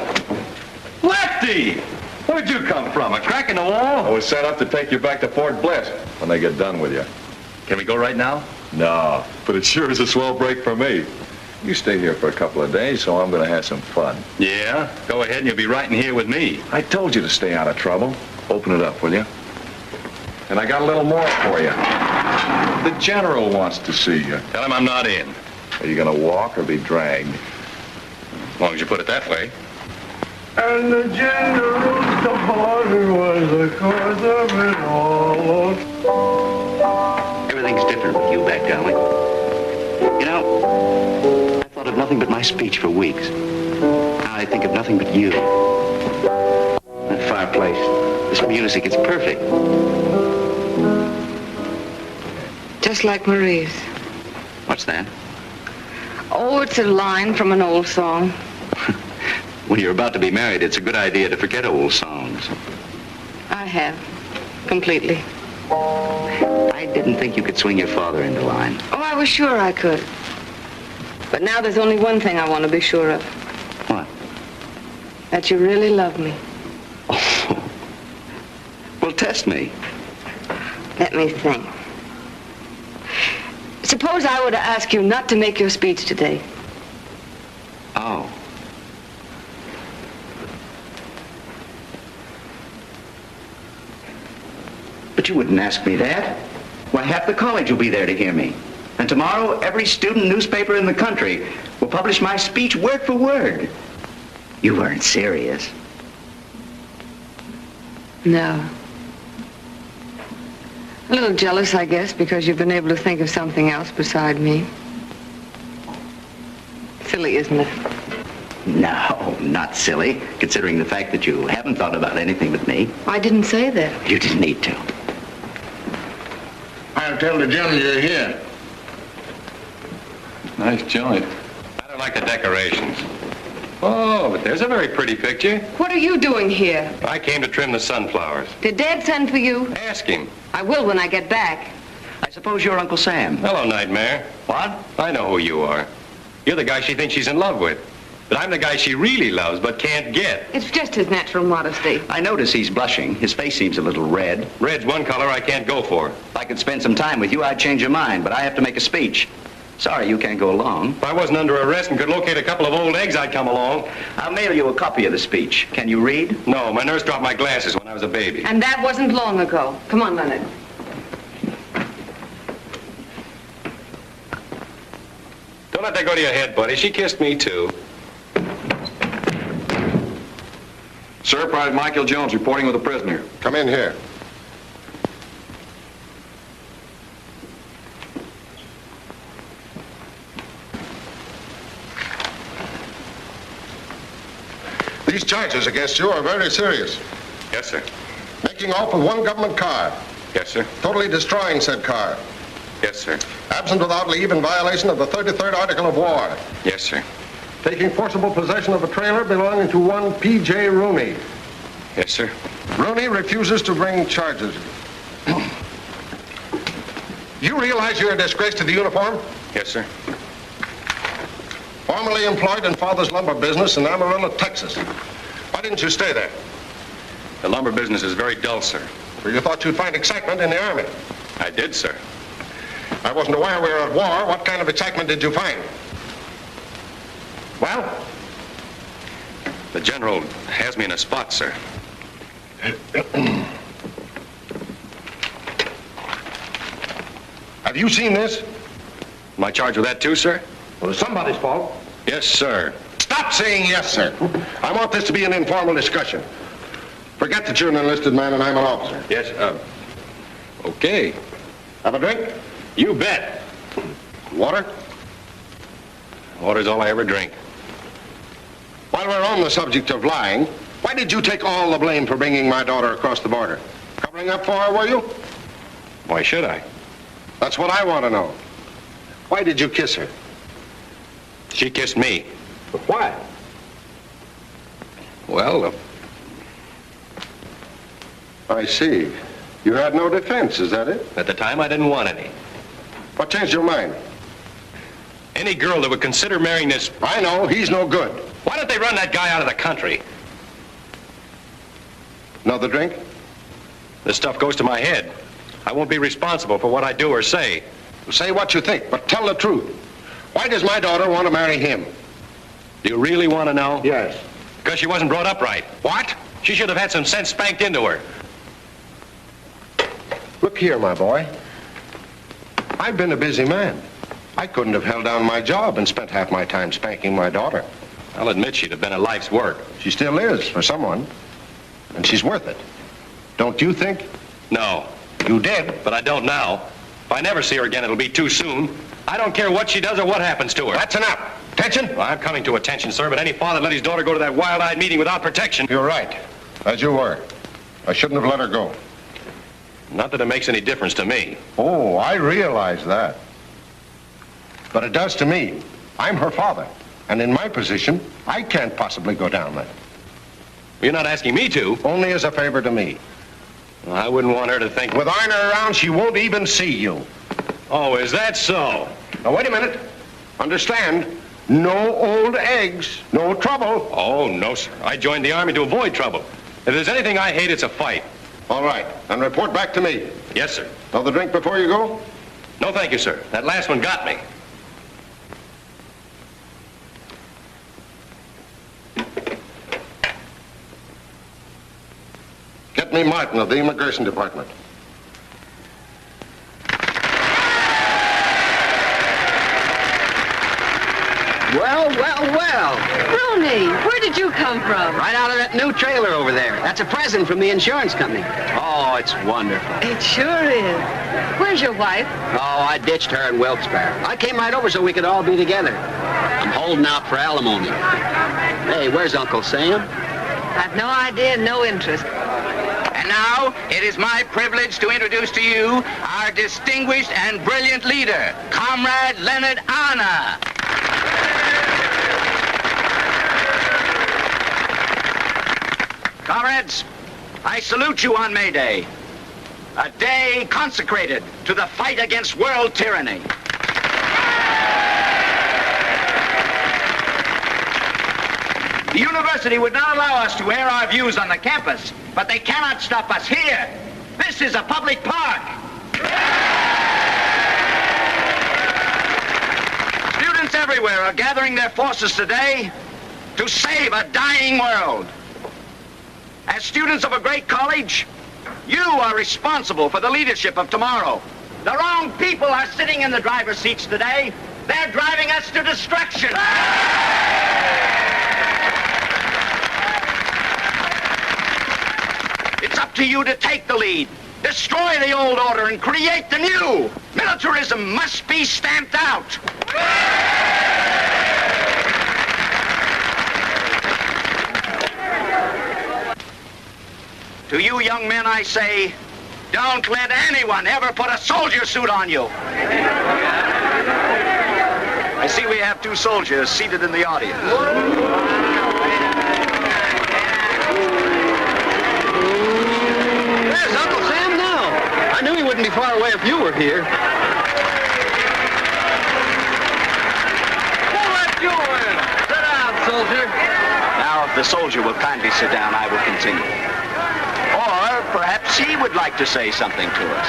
Lefty! Where'd you come from? A crack in the wall? I was set up to take you back to Fort Bliss when they get done with you. Can we go right now? No, but it sure is a swell break for me. You stay here for a couple of days, so I'm going to have some fun. Yeah? Go ahead and you'll be right in here with me. I told you to stay out of trouble. Open it up, will you? And I got a little more for you. The general wants to see you. Tell him I'm not in. Are you going to walk or be dragged? As long as you put it that way. And the general's daughter was the cause of it all. Everything's different with you back, darling. You know, I thought of nothing but my speech for weeks. Now I think of nothing but you. That fireplace, this music, it's perfect. Just like Marie's. What's that? Oh, it's a line from an old song. When you're about to be married, it's a good idea to forget old songs. I have. Completely. I didn't think you could swing your father into line. Oh, I was sure I could. But now there's only one thing I want to be sure of. What? That you really love me. Oh. Well, test me. Let me think. Suppose I were to ask you not to make your speech today. Oh. But you wouldn't ask me that. Why, half the college will be there to hear me. And tomorrow, every student newspaper in the country will publish my speech word for word. You weren't serious. No. A little jealous, I guess, because you've been able to think of something else beside me. Silly, isn't it? No, not silly, considering the fact that you haven't thought about anything but me. I didn't say that. You didn't need to. I'll tell the gentleman you're here. Nice joint. I don't like the decorations. Oh, but there's a very pretty picture. What are you doing here? I came to trim the sunflowers. Did Dad send for you? Ask him. I will when I get back. I suppose you're Uncle Sam. Hello, Nightmare. What? I know who you are. You're the guy she thinks she's in love with. But I'm the guy she really loves but can't get. It's just his natural modesty. I notice he's blushing. His face seems a little red. Red's one color I can't go for. If I could spend some time with you, I'd change your mind, but I have to make a speech. Sorry you can't go along. If I wasn't under arrest and could locate a couple of old eggs, I'd come along. I'll mail you a copy of the speech. Can you read? No, my nurse dropped my glasses when I was a baby. And that wasn't long ago. Come on, Leonard. Don't let that go to your head, buddy. She kissed me, too. Sir, Private Michael Jones reporting with a prisoner. Come in here. These charges against you are very serious. Yes, sir. Making off with one government car. Yes, sir. Totally destroying said car. Yes, sir. Absent without leave in violation of the 33rd Article of War. Yes, sir. Taking forcible possession of a trailer belonging to one P.J. Rooney. Yes, sir. Rooney refuses to bring charges. You realize you're a disgrace to the uniform? Yes, sir. Formerly employed in Father's lumber business in Amarillo, Texas. Why didn't you stay there? The lumber business is very dull, sir. Well, you thought you'd find excitement in the Army. I did, sir. I wasn't aware we were at war. What kind of excitement did you find? Well? The general has me in a spot, sir. Have you seen this? Am I charged with that, too, sir? Well, it's somebody's fault. Yes, sir. Stop saying yes, sir. I want this to be an informal discussion. Forget that you're an enlisted man and I'm an officer. Yes, okay. Have a drink? You bet. Water? Water's all I ever drink. While we're on the subject of lying, why did you take all the blame for bringing my daughter across the border? Covering up for her, were you? Why should I? That's what I want to know. Why did you kiss her? She kissed me. But why? Well, I see. You had no defense, is that it? at the time, I didn't want any. What changed your mind? Any girl that would consider marrying this... I know, he's no good. Why don't they run that guy out of the country? Another drink? This stuff goes to my head. I won't be responsible for what I do or say. Say what you think, but tell the truth. Why does my daughter want to marry him? Do you really want to know? Yes. Because she wasn't brought up right. What? She should have had some sense spanked into her. Look here, my boy. I've been a busy man. I couldn't have held down my job and spent half my time spanking my daughter. I'll admit she'd have been a life's work. She still is, for someone. And she's worth it. Don't you think? No. You did. But I don't now. If I never see her again, it'll be too soon. I don't care what she does or what happens to her. That's enough. Attention? Well, I'm coming to attention, sir, but any father let his daughter go to that wild-eyed meeting without protection... You're right. As you were. I shouldn't have let her go. Not that it makes any difference to me. Oh, I realize that. But it does to me. I'm her father. And in my position, I can't possibly go down there. You're not asking me to. Only as a favor to me. Well, I wouldn't want her to think... With Arna around, she won't even see you. Oh, is that so? Now, wait a minute. Understand, no old eggs, no trouble. Oh, no, sir. I joined the Army to avoid trouble. If there's anything I hate, it's a fight. All right, and report back to me. Yes, sir. Another drink before you go? No, thank you, sir. That last one got me. Get me Martin of the Immigration Department. Well, well, well. Rooney, where did you come from? Right out of that new trailer over there. That's a present from the insurance company. Oh, it's wonderful. It sure is. Where's your wife? Oh, I ditched her in Wilkes-Barre. I came right over so we could all be together. I'm holding out for alimony. Hey, where's Uncle Sam? I've no idea, no interest. And now, it is my privilege to introduce to you our distinguished and brilliant leader, Comrade Leonard Anna. Comrades, I salute you on May Day, a day consecrated to the fight against world tyranny. The university would not allow us to air our views on the campus, but they cannot stop us here. This is a public park. Students everywhere are gathering their forces today to save a dying world. As students of a great college, you are responsible for the leadership of tomorrow. The wrong people are sitting in the driver's seats today. They're driving us to destruction. It's up to you to take the lead, destroy the old order, and create the new. Militarism must be stamped out. To you young men, I say, don't let anyone ever put a soldier suit on you. I see we have 2 soldiers seated in the audience. There's Uncle Sam now. I knew he wouldn't be far away if you were here. Who let you in? Sit down, soldier. Now, if the soldier will kindly sit down, I will continue. Or perhaps he would like to say something to us.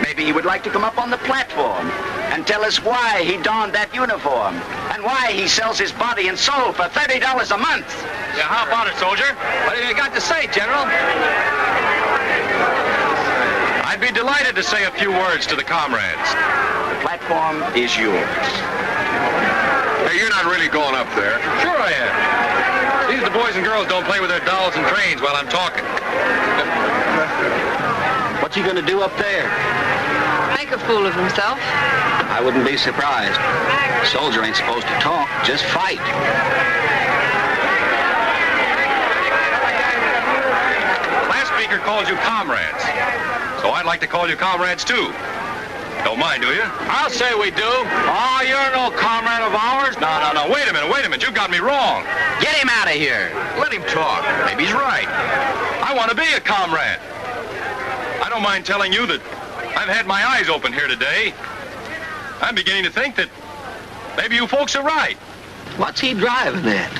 Maybe he would like to come up on the platform and tell us why he donned that uniform and why he sells his body and soul for $30 a month. Yeah, how about it, soldier? What have you got to say, General? I'd be delighted to say a few words to the comrades. The platform is yours. Hey, you're not really going up there. Sure I am. These the boys and girls don't play with their dolls and trains while I'm talking. What's he gonna do up there? Make a fool of himself. I wouldn't be surprised. Soldier ain't supposed to talk, just fight. Last speaker called you comrades. So I'd like to call you comrades, too. Don't mind, do you? I'll say we do. Oh, you're no comrade of ours. No. Wait a minute. You got me wrong. Get him out of here. Let him talk. Maybe he's right. I want to be a comrade. I don't mind telling you that I've had my eyes open here today. I'm beginning to think that maybe you folks are right. What's he driving at?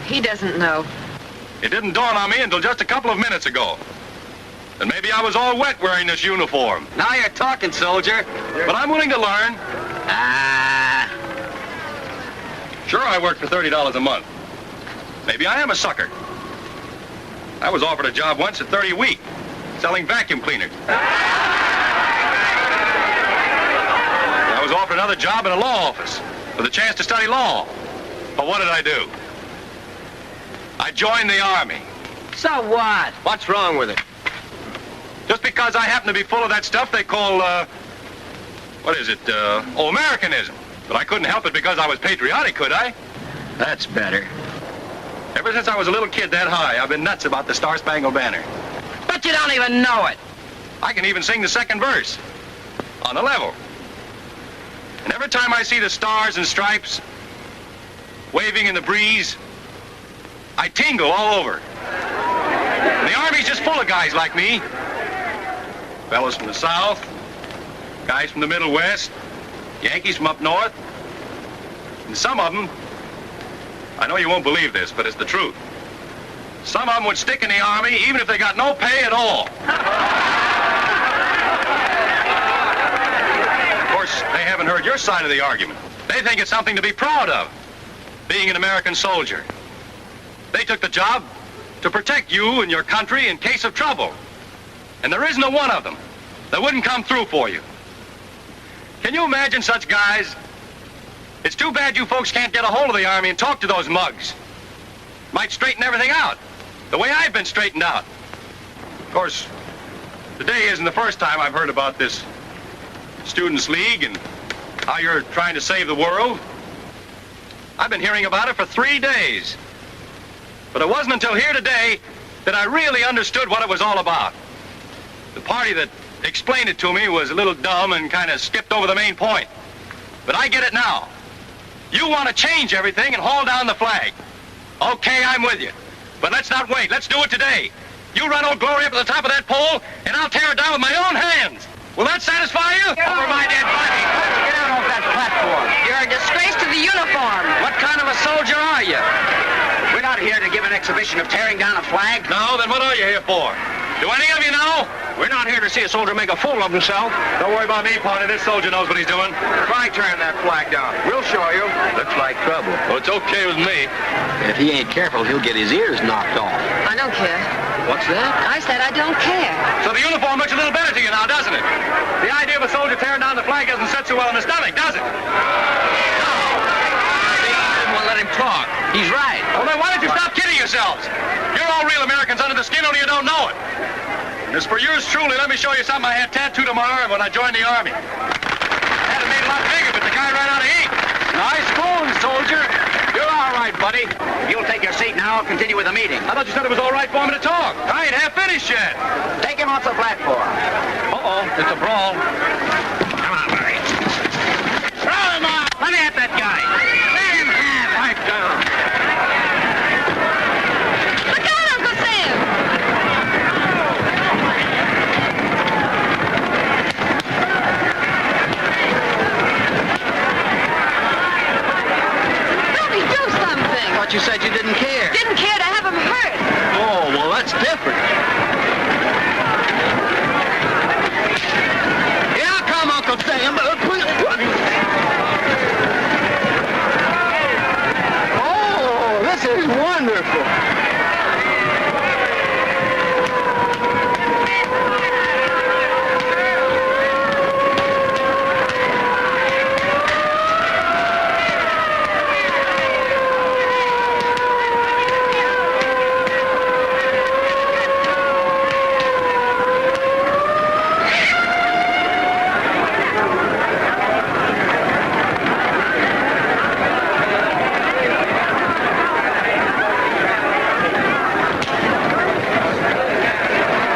He doesn't know. It didn't dawn on me until just a couple of minutes ago. And maybe I was all wet wearing this uniform. Now you're talking, soldier. But I'm willing to learn. Sure, I work for $30 a month. Maybe I am a sucker. I was offered a job once at $30 a week, selling vacuum cleaners. I was offered another job in a law office with a chance to study law. But what did I do? I joined the Army. So what? What's wrong with it? Just because I happen to be full of that stuff they call, Americanism. But I couldn't help it because I was patriotic, could I? That's better. Ever since I was a little kid that high, I've been nuts about the Star-Spangled Banner. But you don't even know it. I can even sing the second verse on the level. And every time I see the stars and stripes waving in the breeze, I tingle all over. And the Army's just full of guys like me. Fellas from the South, guys from the Middle West, Yankees from up north. And some of them, I know you won't believe this, but it's the truth. Some of them would stick in the Army even if they got no pay at all. Of course, they haven't heard your side of the argument. They think it's something to be proud of, being an American soldier. They took the job to protect you and your country in case of trouble. And there isn't a one of them that wouldn't come through for you. Can you imagine such guys? It's too bad you folks can't get a hold of the Army and talk to those mugs. Might straighten everything out, the way I've been straightened out. Of course, today isn't the first time I've heard about this Students' League and how you're trying to save the world. I've been hearing about it for 3 days. But it wasn't until here today that I really understood what it was all about. The party that explained it to me was a little dumb and kind of skipped over the main point. But I get it now. You want to change everything and haul down the flag. Okay, I'm with you. But let's not wait. Let's do it today. You run Old Glory up to the top of that pole, and I'll tear it down with my own hands. Will that satisfy you? Over my dead body. Get out off that platform. You're a disgrace to the uniform. What kind of a soldier are you? We're not here to give an exhibition of tearing down a flag. No, then what are you here for? Do any of you know? We're not here to see a soldier make a fool of himself. Don't worry about me, Pony. This soldier knows what he's doing. Try tearing that flag down. We'll show you. Looks like trouble. Well, it's okay with me. If he ain't careful, he'll get his ears knocked off. I don't care. What's that? I said I don't care. So the uniform looks a little better to you now, doesn't it? The idea of a soldier tearing down the flag doesn't sit so well in the stomach, does it? Well, let him talk. He's right. Well, then why don't you stop kidding yourselves? You're all real Americans under the skin, only you don't know it. And as for yours truly, let me show you something I had tattooed on my arm when I joined the Army. Had it made a lot bigger, but the guy ran out of ink. Nice going, soldier. You're all right, buddy. You'll take your seat now. I'll continue with the meeting. I thought you said it was all right for me to talk. I ain't half finished yet. Take him off the platform. Uh-oh, it's a brawl. Come on, buddy. Throw him off. Let me at that guy. Let him have it. Pipe down. Look out, Uncle Sam! Billy, do something! I thought you said you didn't care. Didn't care to have him hurt. Oh, well, that's different. Yeah, come, Uncle Sam. Oh, this is wonderful.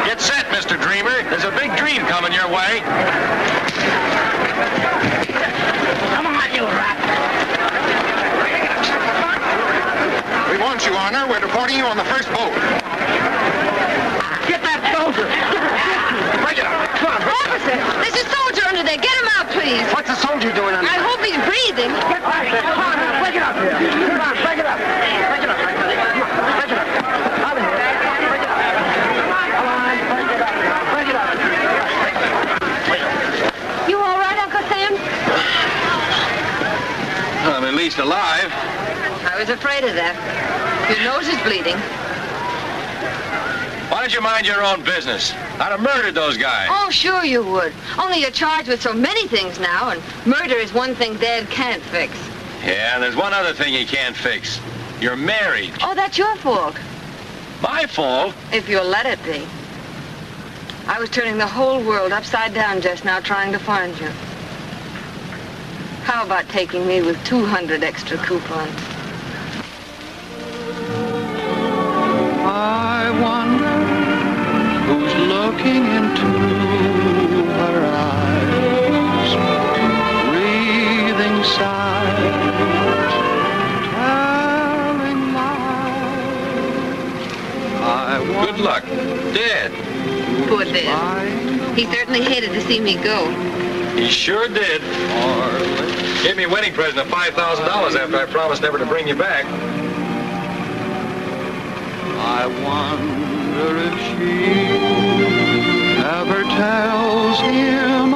Get set, Mr. Dreamer. There's a big dream coming your way. Come on, you rat. We want you, Honor. We're reporting you on the first boat. Get that soldier. Bring it up. Come on. Officer, there's a soldier under there. Get him out, please. What's the soldier doing under I hope he's breathing. Get back there. Come on, break it up here. Come on, break it up. Break it up, buddy. Come on, break it up. Out of here. Break it up. Come on, break it up. Break it up. You all right, Uncle Sam? I'm at least alive. I was afraid of that. Your nose is bleeding. Why don't you mind your own business? I'd have murdered those guys. Oh, sure you would. Only you're charged with so many things now, and murder is one thing Dad can't fix. Yeah, and there's one other thing he can't fix. You're married. Oh, that's your fault, My fault? if you'll let it be. I was turning the whole world upside down just now trying to find you. How about taking me with 200 extra coupons? I wonder who's looking into her eyes, breathing sighs, telling lies. I Good luck. Dead. Poor Dad. He certainly hated to see me go. He sure did. Gave me a wedding present of $5,000 after I promised never to bring you back. I wonder if she ever tells him